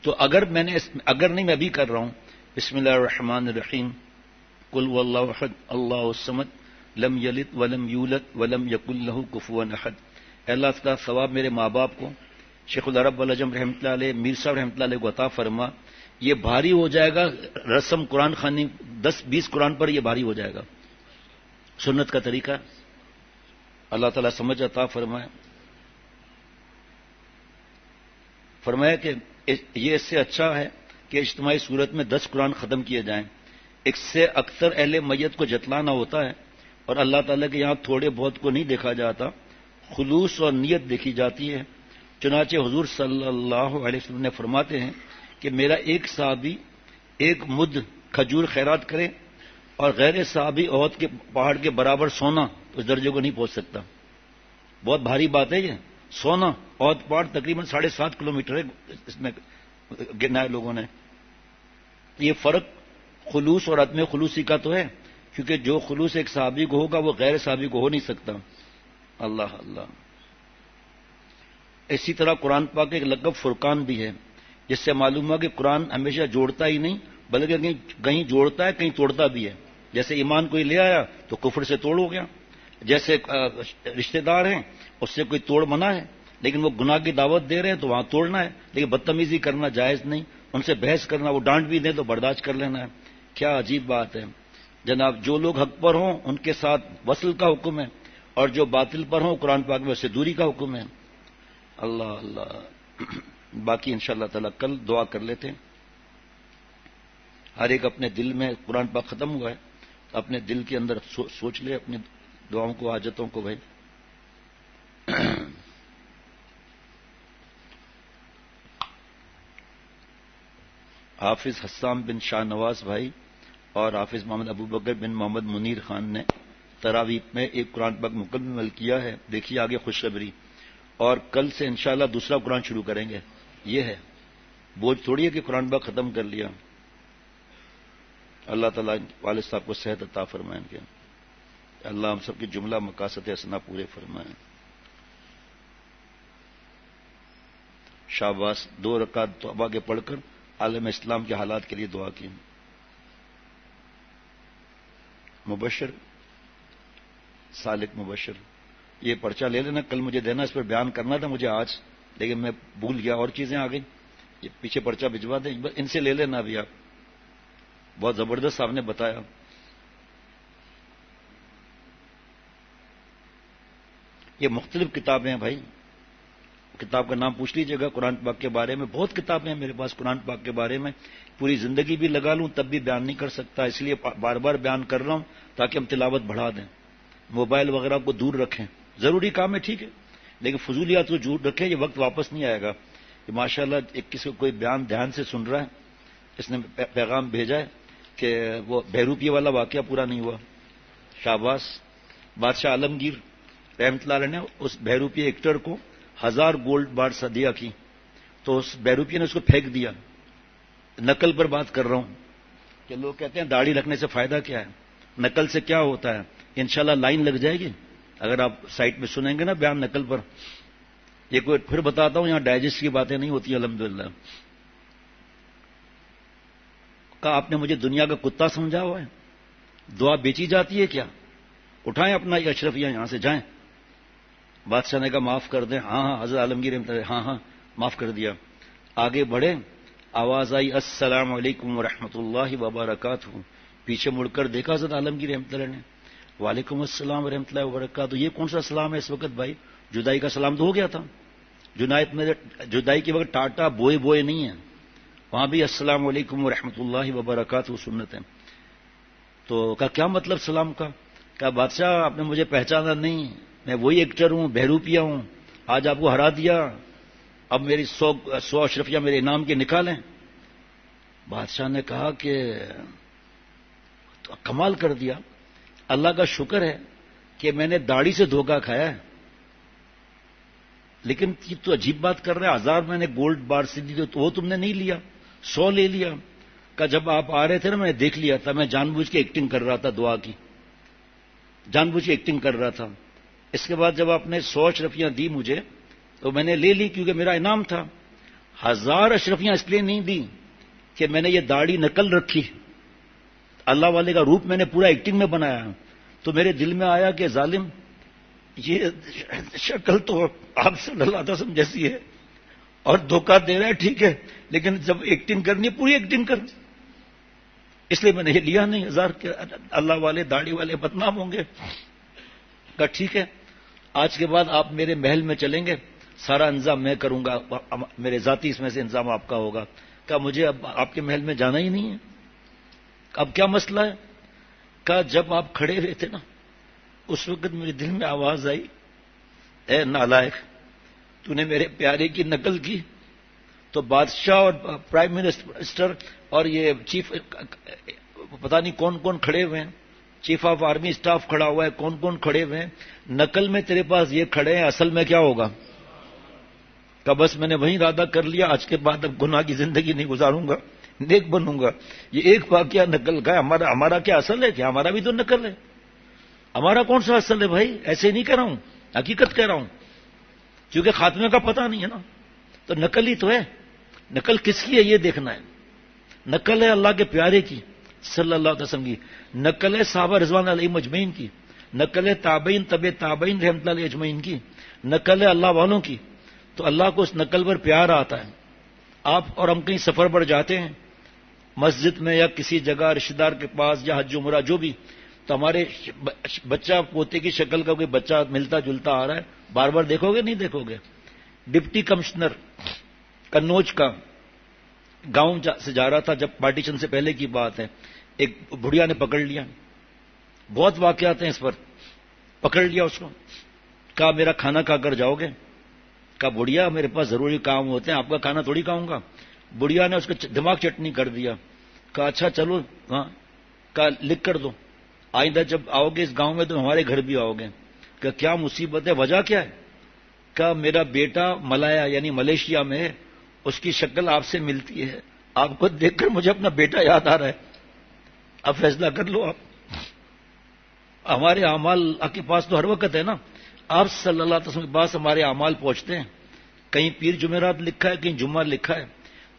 تو اگر نہیں میں بھی کر رہا ہوں. بسم اللہ الرحمن الرحیم، قل هو اللہ احد اللہ الصمد لم یلد ولم یولد ولم یکن لہ کفوا احد. اللہ اس کا ثواب میرے ماں باپ کو، شیخ العرب والعجم رحمۃ اللہ علیہ، میر صاحب رحمۃ اللہ علیہ کو عطا فرما. یہ بھاری ہو جائے گا رسم قرآن خوانی 10-20 قرآن پر، یہ بھاری ہو جائے گا. سنت کا طریقہ اللہ تعالیٰ سمجھ عطا فرمائے. فرمایا کہ یہ اس سے اچھا ہے کہ اجتماعی صورت میں 10 قرآن ختم کیے جائیں. اس سے اکثر اہل میت کو جتلانا ہوتا ہے، اور اللہ تعالیٰ کے یہاں تھوڑے بہت کو نہیں دیکھا جاتا، خلوص اور نیت دیکھی جاتی ہے. چنانچہ حضور صلی اللہ علیہ وسلم نے فرماتے ہیں کہ میرا ایک صحابی 1 مد کھجور خیرات کرے اور غیر صحابی احد کے پہاڑ کے برابر سونا اس درجے کو نہیں پہنچ سکتا. بہت بھاری بات ہے یہ. سونا احد پہاڑ تقریباً 7.5 کلومیٹر ہے، اس میں گنا ہے لوگوں نے. یہ فرق خلوص اور عدم خلوصی کا تو ہے، کیونکہ جو خلوص ایک صحابی کو ہوگا وہ غیر صحابی کو ہو نہیں سکتا. اللہ اللہ. اسی طرح قرآن پاک ایک لقب فرقان بھی ہے، جس سے معلوم ہوا کہ قرآن ہمیشہ جوڑتا ہی نہیں بلکہ کہیں جوڑتا ہے کہیں توڑتا بھی ہے. جیسے ایمان کوئی لے آیا تو کفر سے توڑ ہو گیا، جیسے رشتہ دار ہیں اس سے کوئی توڑ منع ہے، لیکن وہ گناہ کی دعوت دے رہے ہیں تو وہاں توڑنا ہے، لیکن بدتمیزی کرنا جائز نہیں، ان سے بحث کرنا، وہ ڈانٹ بھی دیں تو برداشت کر لینا ہے۔ کیا عجیب بات ہے جناب، جو لوگ حق پر ہوں ان کے ساتھ وصل کا حکم ہے، اور جو باطل پر ہوں قرآن پاک میں اس سے دوری کا حکم ہے۔ اللہ اللہ، باقی انشاءاللہ تعالی کل دعا کر لیتے ہیں۔ ہر ایک اپنے دل میں، قرآن پاک ختم ہوا ہے، اپنے دل کے اندر سوچ لے اپنی دعاؤں کو، حاجتوں کو بھائی۔ حافظ حسام بن شاہ نواز بھائی اور حافظ محمد ابو بکر بن محمد منیر خان نے تراویح میں ایک قرآن پاک مکمل کیا ہے، دیکھیے آگے خوشخبری، اور کل سے انشاءاللہ دوسرا قرآن شروع کریں گے۔ یہ ہے بوجھ تھوڑی ہے کہ قرآن پاک ختم کر لیا۔ اللہ تعالیٰ والد صاحب کو صحت عطا فرمائیں گے، اللہ ہم سب کی جملہ مقاصد حسنہ پورے فرمائیں۔ شاباش، 2 رکعت توبہ کے پڑھ کر عالم اسلام کے حالات کے لیے دعا کی۔ مبشر سالک مبشر، یہ پرچہ لے لینا، کل مجھے دینا، اس پر بیان کرنا تھا مجھے آج، لیکن میں بھول گیا، اور چیزیں آ گئی۔ یہ پیچھے پرچہ بھجوا دیں، ان سے لے لینا ابھی آپ، بہت زبردست آپ نے بتایا۔ یہ مختلف کتابیں ہیں بھائی، کتاب کا نام پوچھ لیجیے گا، قرآن پاک کے بارے میں بہت کتابیں ہیں میرے پاس قرآن پاک کے بارے میں، پوری زندگی بھی لگا لوں تب بھی بیان نہیں کر سکتا، اس لیے بار بار بیان کر رہا ہوں تاکہ ہم تلاوت بڑھا دیں۔ موبائل وغیرہ کو دور رکھیں، ضروری کام ہے ٹھیک ہے، لیکن فضولیات کو دور رکھیں، یہ وقت واپس نہیں آئے گا۔ کہ ماشاءاللہ ایک کسی کو کوئی بیان دھیان سے سن رہا ہے، اس نے پیغام بھیجا ہے کہ وہ بہروپیے والا واقعہ پورا نہیں ہوا۔ شاباش، بادشاہ عالمگیر رحمۃ اللہ علیہ نے اس بہروپیے ایکٹر کو 1000 گولڈ بار صدیہ کی، تو اس بہروپیے نے اس کو پھینک دیا۔ نقل پر بات کر رہا ہوں کہ لوگ کہتے ہیں داڑھی رکھنے سے فائدہ کیا ہے، نقل سے کیا ہوتا ہے، انشاءاللہ لائن لگ جائے گی اگر آپ سائٹ میں سنیں گے نا بیان نقل پر۔ یہ کوئی پھر بتاتا ہوں، یہاں ڈائجسٹ کی باتیں نہیں ہوتی الحمدللہ۔ کہا آپ نے مجھے دنیا کا کتا سمجھا ہوا ہے، دعا بیچی جاتی ہے کیا؟ اٹھائیں اپنا یہ اشرفیہ یہاں سے جائیں۔ بادشاہ نے کہا معاف کر دیں۔ ہاں ہاں حضرت عالمگیر ہاں ہاں معاف کر دیا۔ آگے بڑھے، آواز آئی السلام علیکم ورحمۃ اللہ وبرکاتہ۔ پیچھے مڑ کر دیکھا حضرت عالمگیر رحمۃ اللہ نے، وعلیکم السلام ورحمۃ اللہ وبرکاتہ۔ یہ کون سا سلام ہے اس وقت بھائی؟ جدائی کا سلام تو ہو گیا تھا۔ جدائی کے وقت ٹاٹا بوئے بوئے نہیں ہے، وہاں بھی السلام علیکم ورحمۃ اللہ وبرکاتہ سنت ہے۔ تو کیا مطلب سلام کا؟ کہا بادشاہ آپ نے مجھے پہچانا نہیں، میں وہی ایکٹر ہوں، بہروپیہ ہوں، آج آپ کو ہرا دیا، اب میری 100 اشرفیہ میرے انعام کے نکالیں۔ بادشاہ نے کہا کہ کمال کر دیا، اللہ کا شکر ہے کہ میں نے داڑھی سے دھوکہ کھایا ہے، لیکن یہ تو عجیب بات کر رہے ہیں، 1000 میں نے گولڈ بار سے دی تو وہ تم نے نہیں لیا، 100 لے لیا۔ کہ جب آپ آ رہے تھے نا میں نے دیکھ لیا تھا، میں جان بوجھ کے ایکٹنگ کر رہا تھا، دعا کی جان بوجھ کے ایکٹنگ کر رہا تھا۔ اس کے بعد جب آپ نے 100 اشرفیاں دی مجھے تو میں نے لے لی کیونکہ میرا انعام تھا۔ 1000 اشرفیاں اس لیے نہیں دی کہ میں نے یہ داڑھی نقل رکھی، اللہ والے کا روپ میں نے پورا ایکٹنگ میں بنایا، تو میرے دل میں آیا کہ ظالم یہ شکل تو آپ صلی اللہ علیہ وسلم جیسی ہے اور دھوکہ دے رہا ہے، ٹھیک ہے، لیکن جب ایکٹنگ کرنی ہے پوری ایکٹنگ کر، اس لیے میں نے یہ لیا نہیں۔ 1000 کے اللہ والے داڑھی والے بدنام ہوں گے۔ کہا ٹھیک ہے، آج کے بعد آپ میرے محل میں چلیں گے، سارا انتظام میں کروں گا، میرے ذاتی اس میں سے انتظام آپ کا ہوگا۔ کہا مجھے اب آپ کے محل میں جانا ہی نہیں ہے۔ اب کیا مسئلہ ہے؟ کہا جب آپ کھڑے ہوئے تھے نا اس وقت میرے دل میں آواز آئی، اے نالائق تو نے میرے پیارے کی نقل کی۔ تو بادشاہ اور پرائم منسٹر اور یہ چیف پتہ نہیں کون کون کھڑے ہوئے ہیں، چیف آف آرمی اسٹاف کھڑا ہوا ہے، کون کون کھڑے ہوئے ہیں، نقل میں تیرے پاس یہ کھڑے ہیں، اصل میں کیا ہوگا؟ کہ بس میں نے وہیں ارادہ کر لیا، آج کے بعد اب گناہ کی زندگی نہیں گزاروں گا، نیک بنوں گا۔ یہ ایک واقعہ نقل کا ہے، ہمارا کیا اصل ہے؟ کیا ہمارا بھی تو نقل ہے؟ ہمارا کون سا اصل ہے بھائی؟ ایسے نہیں کہہ رہا ہوں، حقیقت کہہ رہا ہوں، کیونکہ خاتمے کا پتہ نہیں ہے نا، تو نقل ہی تو ہے۔ نقل کس کی ہے یہ دیکھنا ہے۔ نقل ہے اللہ کے پیارے کی صلی اللہ علیہ وسلم کی، نقل ہے صحابہ رضوان علیہم اجمعین کی، نقل ہے تابعین تبع تابعین رحمۃ اللہ علیہ اجمعین کی، نقل ہے اللہ والوں کی۔ تو اللہ کو اس نقل پر پیار آتا ہے. آپ اور ہم کہیں سفر پر جاتے ہیں مسجد میں یا کسی جگہ رشتہ دار کے پاس یا حج عمرہ جو بھی, تو ہمارے بچہ پوتے کی شکل کا کوئی بچہ ملتا جلتا آ رہا ہے, بار بار دیکھو گے نہیں دیکھو گے. ڈپٹی کمشنر کنوج کا گاؤں سے جا رہا تھا, جب پارٹیشن سے پہلے کی بات ہے, ایک بڑھیا نے پکڑ لیا, بہت واقعات ہیں اس پر, پکڑ لیا اس کو, کہا میرا کھانا کھا کر جاؤ گے؟ کہا بڑھیا میرے پاس ضروری کام ہوتے ہیں, آپ کا کھانا تھوڑی کھاؤں گا. بڑھیا نے اس کا دماغ چٹنی کر دیا, کہا اچھا چلو, ہاں, کہا لکھ کر دو, آئندہ جب آؤ گے اس گاؤں میں تو ہمارے گھر بھی آؤ گے. کہ کیا مصیبت ہے, وجہ کیا ہے؟ کہ میرا بیٹا ملایا یعنی ملیشیا میں ہے, اس کی شکل آپ سے ملتی ہے, آپ کو دیکھ کر مجھے اپنا بیٹا یاد آ رہا ہے, اب فیصلہ کر لو آپ. ہمارے اعمال آپ کے پاس تو ہر وقت ہے نا, آپ صلی اللہ علیہ وسلم کے پاس ہمارے اعمال پہنچتے ہیں, کہیں پیر جمعرات لکھا ہے کہیں جمعہ لکھا ہے,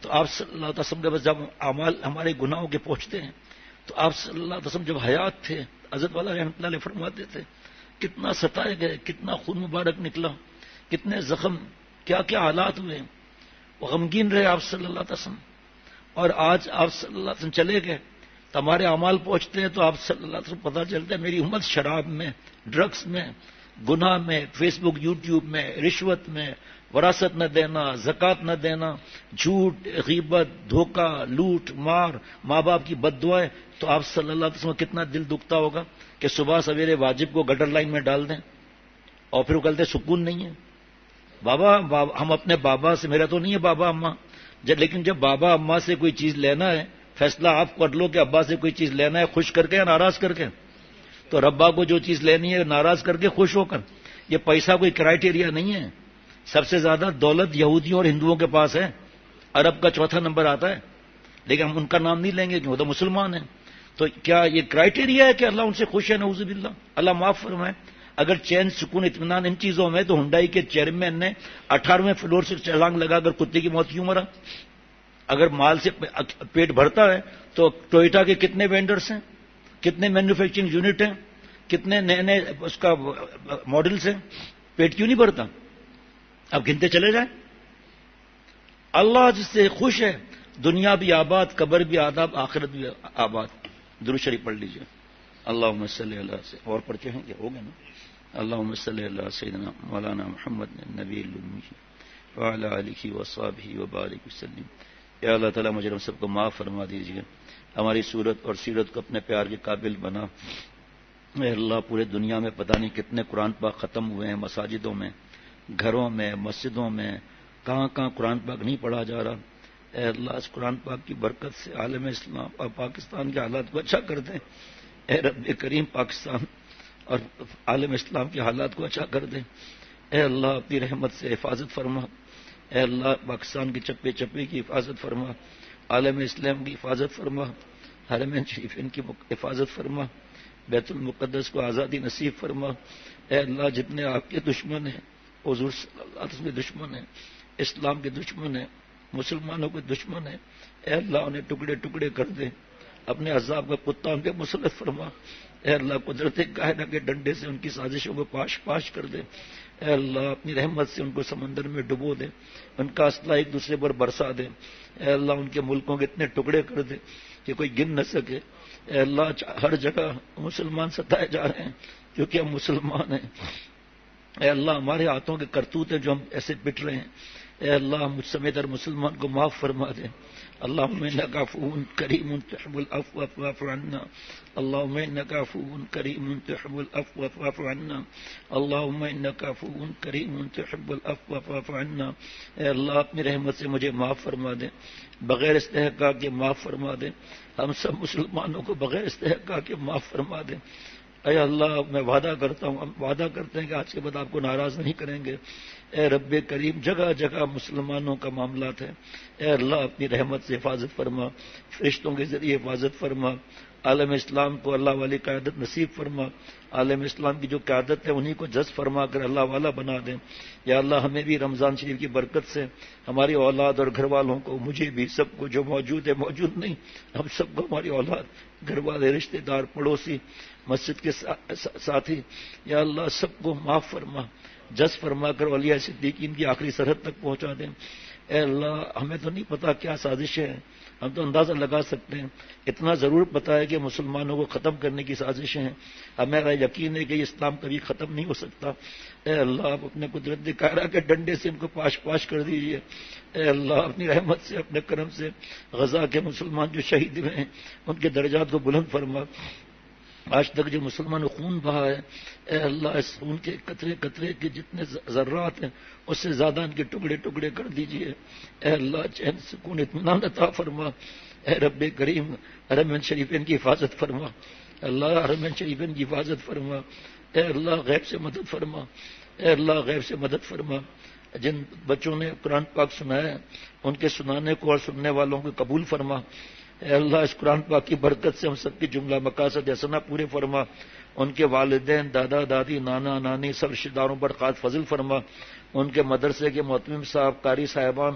تو آپ صلی اللہ علیہ وسلم کے پاس جب اعمال ہمارے گناہوں کے پہنچتے ہیں, تو آپ صلی اللہ علیہ وسلم جب حیات تھے حضرت والا رحمۃ اللہ علیہ فرماتے تھے کتنا ستائے گئے, کتنا خون مبارک نکلا, کتنے زخم, کیا کیا حالات ہوئے, وہ غمگین رہے آپ صلی اللہ علیہ وسلم. اور آج آپ صلی اللہ علیہ وسلم چلے گئے تو ہمارے اعمال پہنچتے ہیں, تو آپ صلی اللہ علیہ وسلم پتہ چلتا ہے میری امت شراب میں, ڈرگس میں, گناہ میں, فیس بک یوٹیوب میں, رشوت میں, وراثت نہ دینا, زکوٰۃ نہ دینا, جھوٹ, غیبت, دھوکہ, لوٹ مار, ماں باپ کی بد دعائیں. تو آپ صلی اللہ علیہ وسلم کتنا دل دکھتا ہوگا کہ صبح سویرے واجب کو گٹر لائن میں ڈال دیں اور پھر وہ کہتے سکون نہیں ہے. بابا ہم اپنے بابا سے, میرا تو نہیں ہے بابا اماں, لیکن جب بابا اماں سے کوئی چیز لینا ہے, فیصلہ آپ کر لو کہ ابا سے کوئی چیز لینا ہے خوش کر کے یا ناراض کر کے. تو ربا کو جو چیز لینی ہے ناراض کر کے خوش ہو کر. یہ پیسہ کوئی کرائٹیریا نہیں ہے. سب سے زیادہ دولت یہودیوں اور ہندوؤں کے پاس ہے, عرب کا چوتھا نمبر آتا ہے, لیکن ہم ان کا نام نہیں لیں گے کیوں, وہ تو مسلمان ہیں. تو کیا یہ کرائٹیریا ہے کہ اللہ ان سے خوش ہے؟ نعوذ باللہ, اللہ معاف فرمائے. اگر چین سکون اطمینان ان چیزوں میں, تو ہنڈائی کے چیئرمین نے 18ویں فلور سے چھلانگ لگا کر کتے کی موت کیوں مرا؟ اگر مال سے پیٹ بھرتا ہے تو ٹوئیٹا کے کتنے وینڈرز ہیں, کتنے مینوفیکچرنگ یونٹ ہیں, کتنے نئے نئے اس کا ماڈلز ہیں, پیٹ کیوں نہیں بھرتا؟ اب گنتے چلے جائیں. اللہ جس سے خوش ہے دنیا بھی آباد, قبر بھی آداب, آخرت بھی آباد. درود شریف پڑھ لیجیے. اللہم صلی اللہ سے اور پڑھتے ہیں کیا ہو گئے نا. اللہم صلی اللہ سیدنا مولانا محمد نبی الامی وعلی آلہ وصحبہ وبارک وسلم. یا اللہ تعالیٰ مجھے ہم سب کو معاف فرما دیجیے, ہماری صورت اور سیرت کو اپنے پیار کے قابل بنا. اے اللہ پورے دنیا میں پتہ نہیں کتنے قرآن پاک ختم ہوئے ہیں, مساجدوں میں, گھروں میں, مسجدوں میں, کہاں کہاں قرآن پاک نہیں پڑھا جا رہا. اے اللہ اس قرآن پاک کی برکت سے عالم اسلام اور پاکستان کے حالات کو اچھا کر دیں. اے رب کریم پاکستان اور عالم اسلام کے حالات کو اچھا کر دیں. اے اللہ اپنی رحمت سے حفاظت فرما. اے اللہ پاکستان کے چپے چپے کی حفاظت فرما, عالم اسلام کی حفاظت فرما, حرمین شریفین کی حفاظت فرما, بیت المقدس کو آزادی نصیب فرما. اے اللہ جتنے آپ کے دشمن ہیں, حضور صلی اللہ علیہ وسلم کے دشمن ہیں, اسلام کے دشمن ہیں, مسلمانوں کے دشمن ہیں, اے اللہ انہیں ٹکڑے ٹکڑے کر دے, اپنے عذاب کا کتا ان پہ مسلط فرما. اے اللہ قدرت کائنہ کے ڈنڈے سے ان کی سازشوں کو پاش پاش کر دے. اے اللہ اپنی رحمت سے ان کو سمندر میں ڈبو دے, ان کا اسلحہ ایک دوسرے پر برسا دے. اے اللہ ان کے ملکوں کے اتنے ٹکڑے کر دے کہ کوئی گن نہ سکے. اے اللہ ہر جگہ مسلمان ستائے جا رہے ہیں کیونکہ ہم مسلمان ہیں. اے اللہ ہمارے ہاتھوں کے کرتوت ہیں جو ہم ایسے پٹ رہے ہیں, اے اللہ مجھ سمیت ہر مسلمان کو معاف فرما دے. اللہم انک عفو کریم تحب العفو فاعف عنا. اللہم انک عفو کریم تحب العفو فاعف عنا. اللہم انک عفو کریم تحب العفو فاعف عنا. اے اللہ اپنی رحمت سے مجھے معاف فرما دے, بغیر استحقاق کے معاف فرما دے. ہم سب مسلمانوں کو بغیر استحقاق کے معاف فرما دے. اے اللہ میں وعدہ کرتا ہوں, ہم وعدہ کرتے ہیں کہ آج کے بعد آپ کو ناراض نہیں کریں گے. اے رب کریم جگہ جگہ مسلمانوں کا معاملات ہے, اے اللہ اپنی رحمت سے حفاظت فرما, فرشتوں کے ذریعے حفاظت فرما. عالم اسلام کو اللہ والی قیادت نصیب فرما. عالم اسلام کی جو قیادت ہے انہی کو جذب فرما کر اللہ والا بنا دیں. یا اللہ ہمیں بھی رمضان شریف کی برکت سے, ہماری اولاد اور گھر والوں کو, مجھے بھی, سب کو, جو موجود ہے موجود نہیں, ہم سب کو, ہماری اولاد, گھر والے, رشتہ دار, پڑوسی, مسجد کے ساتھی, یا اللہ سب کو معاف فرما. جذب فرما کر اولیاء صدیقین کی آخری سرحد تک پہنچا دیں۔ اے اللہ ہمیں تو نہیں پتا کیا سازشیں ہیں، ہم تو اندازہ لگا سکتے ہیں، اتنا ضرور پتا ہے کہ مسلمانوں کو ختم کرنے کی سازشیں ہیں، ہمیرا یقین ہے کہ یہ اسلام کبھی ختم نہیں ہو سکتا۔ اے اللہ آپ اپنے قدرت قاہرہ کے ڈنڈے سے ان کو پاش پاش کر دیجئے۔ اے اللہ اپنی رحمت سے اپنے کرم سے غزہ کے مسلمان جو شہید ہوئے ہیں ان کے درجات کو بلند فرما۔ آج تک جو مسلمان خون بہا ہے اے اللہ اس خون کے قطرے قطرے کے جتنے ذرات ہیں اس سے زیادہ ان کے ٹکڑے ٹکڑے کر دیجئے۔ اے اللہ چین سکون اطمینان عطا فرما۔ اے رب کریم حرمین شریفین کی حفاظت فرما۔ اللہ حرمین شریفین کی حفاظت فرما۔ اے اللہ غیب سے مدد فرما۔ اے اللہ غیب سے مدد فرما۔ جن بچوں نے قرآن پاک سنایا ہے ان کے سنانے کو اور سننے والوں کو قبول فرما۔ اے اللہ اس قرآن پاک کی برکت سے ہم سب کی جملہ مقاصد حسنہ پورے فرما۔ ان کے والدین، دادا دادی، نانا نانی سب رشتہ داروں پر خاص فضل فرما۔ ان کے مدرسے کے معتمم صاحب، قاری صاحبان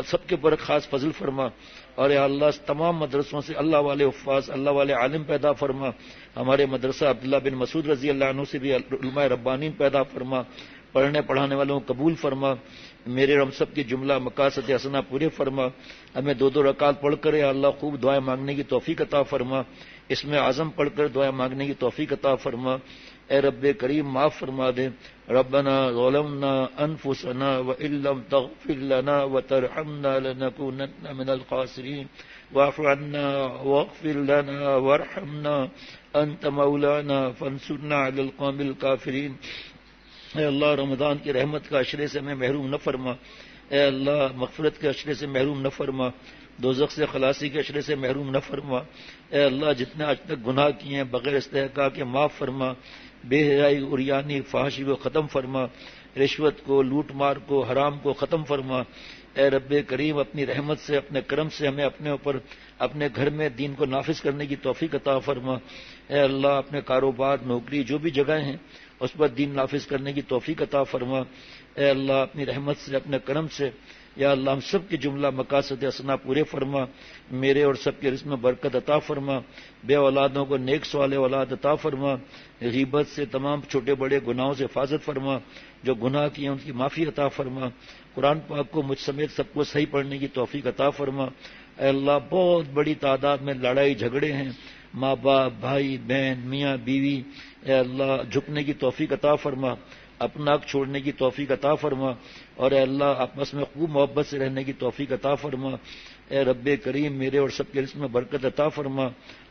سب کے پر خاص فضل فرما۔ اور اے اللہ تمام مدرسوں سے اللہ والے حفاظ، اللہ والے عالم پیدا فرما۔ ہمارے مدرسہ عبداللہ بن مسعود رضی اللہ عنہ سے بھی علماء ربانین پیدا فرما۔ پڑھنے پڑھانے والوں کو قبول فرما۔ میرے ہم سب کی جملہ مقاصد حسنہ پورے فرما۔ ہمیں 2 رکعت پڑھ کر یا اللہ خوب دعائیں مانگنے کی توفیق عطا فرما۔ اس میں اعظم پڑھ کر دعائیں مانگنے کی توفیق عطا فرما۔ اے رب کریم معاف فرما دے۔ ربنا ظلمنا انفسنا وان لم تغفر لنا وترحمنا لنكونن من الخاسرین واعف عنا واغفر لنا وارحمنا انت مولانا فانصرنا على القوم الكافرین۔ اے اللہ رمضان کی رحمت کا عشرے سے ہمیں محروم نہ فرما۔ اے اللہ مغفرت کے عشرے سے محروم نہ فرما۔ دوزخ سے خلاصی کے عشرے سے محروم نہ فرما۔ اے اللہ جتنے آج تک گناہ کیے ہیں بغیر استحقاق کے معاف فرما۔ بے حیائی، عریانی، فحاشی کو ختم فرما۔ رشوت کو، لوٹ مار کو، حرام کو ختم فرما۔ اے رب کریم اپنی رحمت سے اپنے کرم سے ہمیں اپنے اوپر اپنے گھر میں دین کو نافذ کرنے کی توفیق عطا فرما۔ اے اللہ اپنے کاروبار، نوکری، جو بھی جگہیں ہیں اس پر دین نافذ کرنے کی توفیق عطا فرما۔ اے اللہ اپنی رحمت سے اپنے کرم سے یا اللہ ہم سب کے جملہ مقاصد حسنہ پورے فرما۔ میرے اور سب کے رزق میں برکت عطا فرما۔ بے اولادوں کو نیک صالح اولاد عطا فرما۔ غیبت سے تمام چھوٹے بڑے گناہوں سے حفاظت فرما۔ جو گناہ کیے ان کی معافی عطا فرما۔ قرآن پاک کو مجھ سمیت سب کو صحیح پڑھنے کی توفیق عطا فرما۔ اے اللہ بہت بڑی تعداد میں لڑائی جھگڑے ہیں، ماں باپ، بھائی بہن، میاں بیوی، اے اللہ جھکنے کی توفیق عطا فرما، اپنا حق چھوڑنے کی توفیق عطا فرما، اور اے اللہ آپس میں خوب محبت سے رہنے کی توفیق عطا فرما۔ اے رب کریم میرے اور سب کے رزق میں برکت عطا فرما۔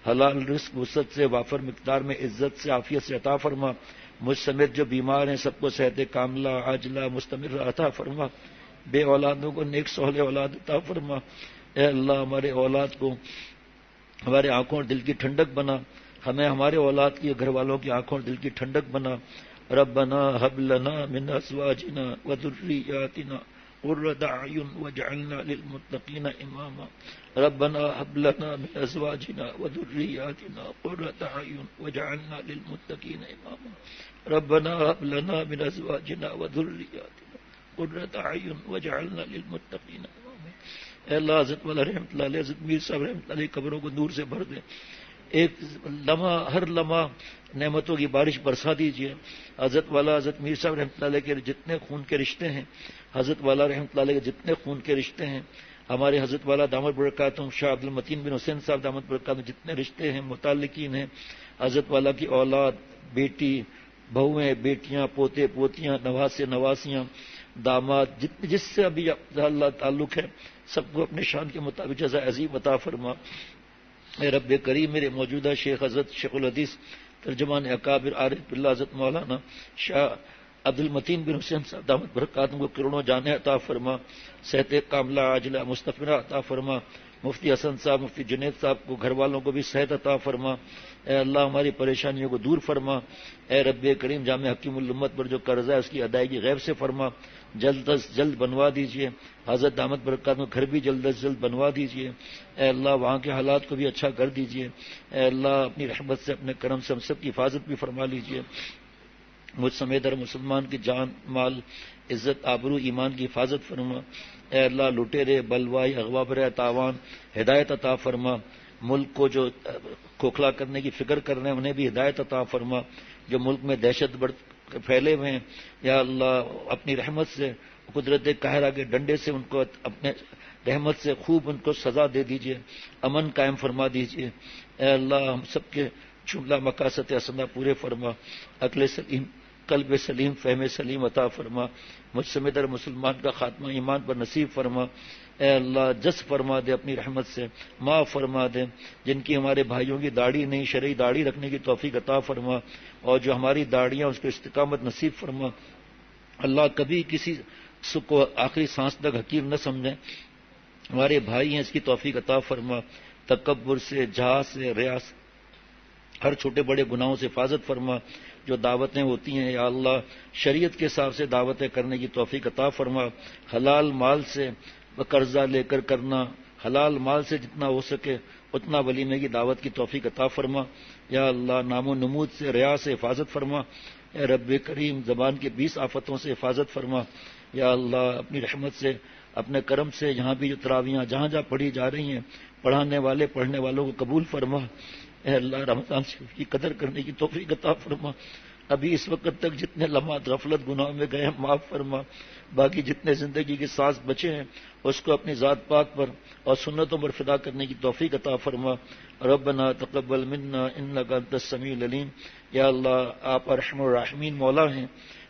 حلال رزق وسعت سے وافر مقدار میں عزت سے عافیت سے عطا فرما۔ مجھ سمیت جو بیمار ہیں سب کو صحت کاملہ عاجلہ مستمر عطا فرما۔ بے اولادوں کو نیک صالح اولاد عطا فرما۔ اے اللہ ہمارے اولاد کو ہمارے آنکھوں اور دل کی ٹھنڈک بنا، ہمیں ہمارے اولاد کی گھر والوں کی آنکھوں اور دل کی ٹھنڈک بنا۔ ربنا هب لنا من ازواجنا وذرياتنا قرة اعين واجعلنا للمتقين اماما۔ ربنا هب لنا من ازواجنا وذرياتنا قرة اعين واجعلنا للمتقين اماما۔ ربنا هب لنا من ازواجنا وذرياتنا قرة اعين واجعلنا للمتقين اماما۔ اے اللہ حضرت والا رحمۃ اللہ علیہ، حضرت میر صاحب رحمۃ اللہ علیہ قبروں کو نور سے بھر دیں۔ ایک لمحہ ہر لمحہ نعمتوں کی بارش برسا دیجیے۔ حضرت والا حضرت میر صاحب رحمۃ اللہ علیہ کے جتنے خون کے رشتے ہیں، حضرت والا رحمۃ اللہ علیہ کے جتنے خون کے رشتے ہیں، ہمارے حضرت والا دامت برکاتہم شاہ عبد المتین بن حسین صاحب دامت برکاتہم جتنے رشتے ہیں، متعلقین ہیں، حضرت والا کی اولاد، بیٹی، بہویں، بیٹیاں، پوتے پوتیاں، نواسے نواسیاں، داماد، جس سے ابھی اللہ تعلق ہے سب کو اپنے شان کے مطابق جزا عظیم عطا فرما۔ اے رب کریم میرے موجودہ شیخ حضرت شیخ الحدیث ترجمان اکابر عارف باللہ حضرت مولانا شاہ عبد المتین بن حسین صاحب دامت برکاتہم کو کروڑوں جانیں عطا فرما، صحت کاملہ عاجلہ مستمرہ عطا فرما۔ مفتی حسن صاحب، مفتی جنید صاحب کو گھر والوں کو بھی صحت عطا فرما۔ اے اللہ ہماری پریشانیوں کو دور فرما۔ اے رب کریم جامع حکیم الامت پر جو قرضہ ہے اس کی ادائیگی غیب سے فرما، جلد از جلد بنوا دیجیے۔ حضرت دامت برکات میں گھر بھی جلد از جلد بنوا دیجیے۔ اے اللہ وہاں کے حالات کو بھی اچھا کر دیجیے۔ اے اللہ اپنی رحمت سے اپنے کرم سے ہم سب کی حفاظت بھی فرما لیجیے۔ مجھ سمیت ہر مسلمان کی جان، مال، عزت، آبرو، ایمان کی حفاظت فرما۔ اے اللہ لٹیرے، بلوائی، اغوا برے تاوان ہدایت عطا فرما۔ ملک کو جو کھوکھلا کرنے کی فکر کر رہے ہیں انہیں بھی ہدایت عطا فرما۔ جو ملک میں دہشت پھیلے ہوئے ہیں، یا اللہ اپنی رحمت سے قدرت قاہرہ کے ڈنڈے سے ان کو اپنے رحمت سے خوب ان کو سزا دے دیجئے، امن قائم فرما دیجئے۔ اے اللہ ہم سب کے جملہ مقاصد حسنہ پورے فرما، عقل سلیم، قلب سلیم، فہم سلیم عطا فرما، مجھ سمیت ہر مسلمان کا خاتمہ ایمان پر نصیب فرما۔ اے اللہ جس فرما دے اپنی رحمت سے، معاف فرما دے جن کی ہمارے بھائیوں کی داڑھی نہیں، شرعی داڑھی رکھنے کی توفیق عطا فرما، اور جو ہماری داڑیاں اس کو استقامت نصیب فرما۔ اللہ کبھی کسی کو آخری سانس تک حقیر نہ سمجھیں، ہمارے بھائی ہیں اس کی توفیق عطا فرما، تکبر سے، جہاز سے، ریا سے، ہر چھوٹے بڑے گناہوں سے حفاظت فرما۔ جو دعوتیں ہوتی ہیں یا اللہ شریعت کے حساب سے دعوتیں کرنے کی توفیق عطا فرما، حلال مال سے قرضہ لے کر کرنا، حلال مال سے جتنا ہو سکے اتنا ولیمے کی دعوت کی توفیق عطا فرما۔ یا اللہ نام و نمود سے، ریا سے حفاظت فرما۔ اے رب کریم زبان کے 20 آفتوں سے حفاظت فرما۔ یا اللہ اپنی رحمت سے، اپنے کرم سے یہاں بھی جو تراویحاں جہاں جہاں پڑھی جا رہی ہیں، پڑھانے والے پڑھنے والوں کو قبول فرما۔ اے اللہ رمضان شریف کی قدر کرنے کی توفیق عطا فرما۔ ابھی اس وقت تک جتنے لمحات غفلت گناہوں میں گئے ہیں معاف فرما، باقی جتنے زندگی کے سانس بچے ہیں اس کو اپنی ذات پاک پر اور سنتوں پر فدا کرنے کی توفیق عطا فرما۔ ربنا تقبل منا انک انت السمیع العلیم۔ یا اللہ آپ ارحم الراحمین مولا ہیں،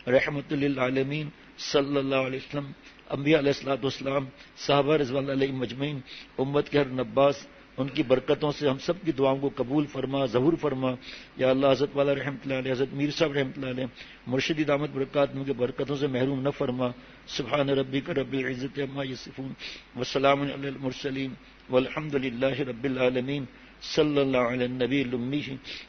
رحمت للعالمین، صلی اللہ علیہ وسلم، انبیاء علیہ الصلوۃ والسلام، صحابہ رضوان اللہ علیہم اجمعین، امت کے ہر نباس، ان کی برکتوں سے ہم سب کی دعاؤں کو قبول فرما، ظہور فرما۔ یا اللہ حضرت والا رحمۃ اللہ علیہ، حضرت میر صاحب رحمۃ اللہ علیہ، مرشدی دامت برکات ان کے برکتوں سے محروم نہ فرما۔ سبحان ربک رب العزت عما یصفون وسلام علی المرسلین والحمد للہ رب العالمین۔ صلی اللہ علی النبی الامی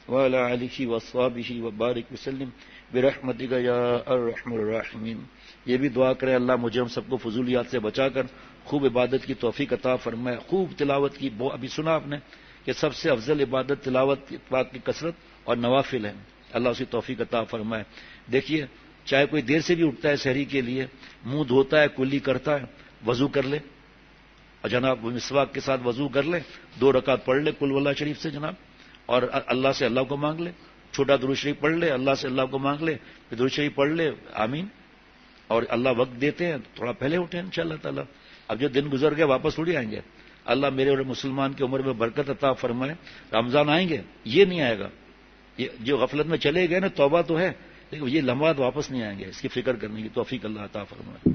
وعلی آلہ واصحابہ وبارک وسلم برحمتک یا ارحم الراحمین۔ یہ بھی دعا کریں اللہ مجھے ہم سب کو فضولیات سے بچا کر خوب عبادت کی توفیق عطا فرمائے، خوب تلاوت کی۔ ابھی سنا آپ نے کہ سب سے افضل عبادت تلاوت کی کثرت اور نوافل ہے، اللہ اسی توفیق عطا فرمائے۔ دیکھیے چاہے کوئی دیر سے بھی اٹھتا ہے سحری کے لیے، منہ دھوتا ہے، کلی کرتا ہے، وضو کر لے اور جناب مسواک کے ساتھ وضو کر لے، 2 رکعت پڑھ لے قل واللہ شریف سے جناب، اور اللہ سے اللہ کو مانگ لے، چھوٹا درود شریف پڑھ لے، اللہ سے اللہ کو مانگ لے، پھر درود شریف پڑھ لے، آمین۔ اور اللہ وقت دیتے ہیں تھوڑا پہلے اٹھیں انشاءاللہ تعالی۔ اب جو دن گزر گئے واپس تھوڑی آئیں گے، اللہ میرے اور مسلمان کی عمر میں برکت عطا فرمائے۔ رمضان آئیں گے یہ نہیں آئے گا، یہ جو غفلت میں چلے گئے نا، توبہ تو ہے لیکن یہ لمحات واپس نہیں آئیں گے، اس کی فکر کرنے کی توفیق اللہ عطا فرمائے۔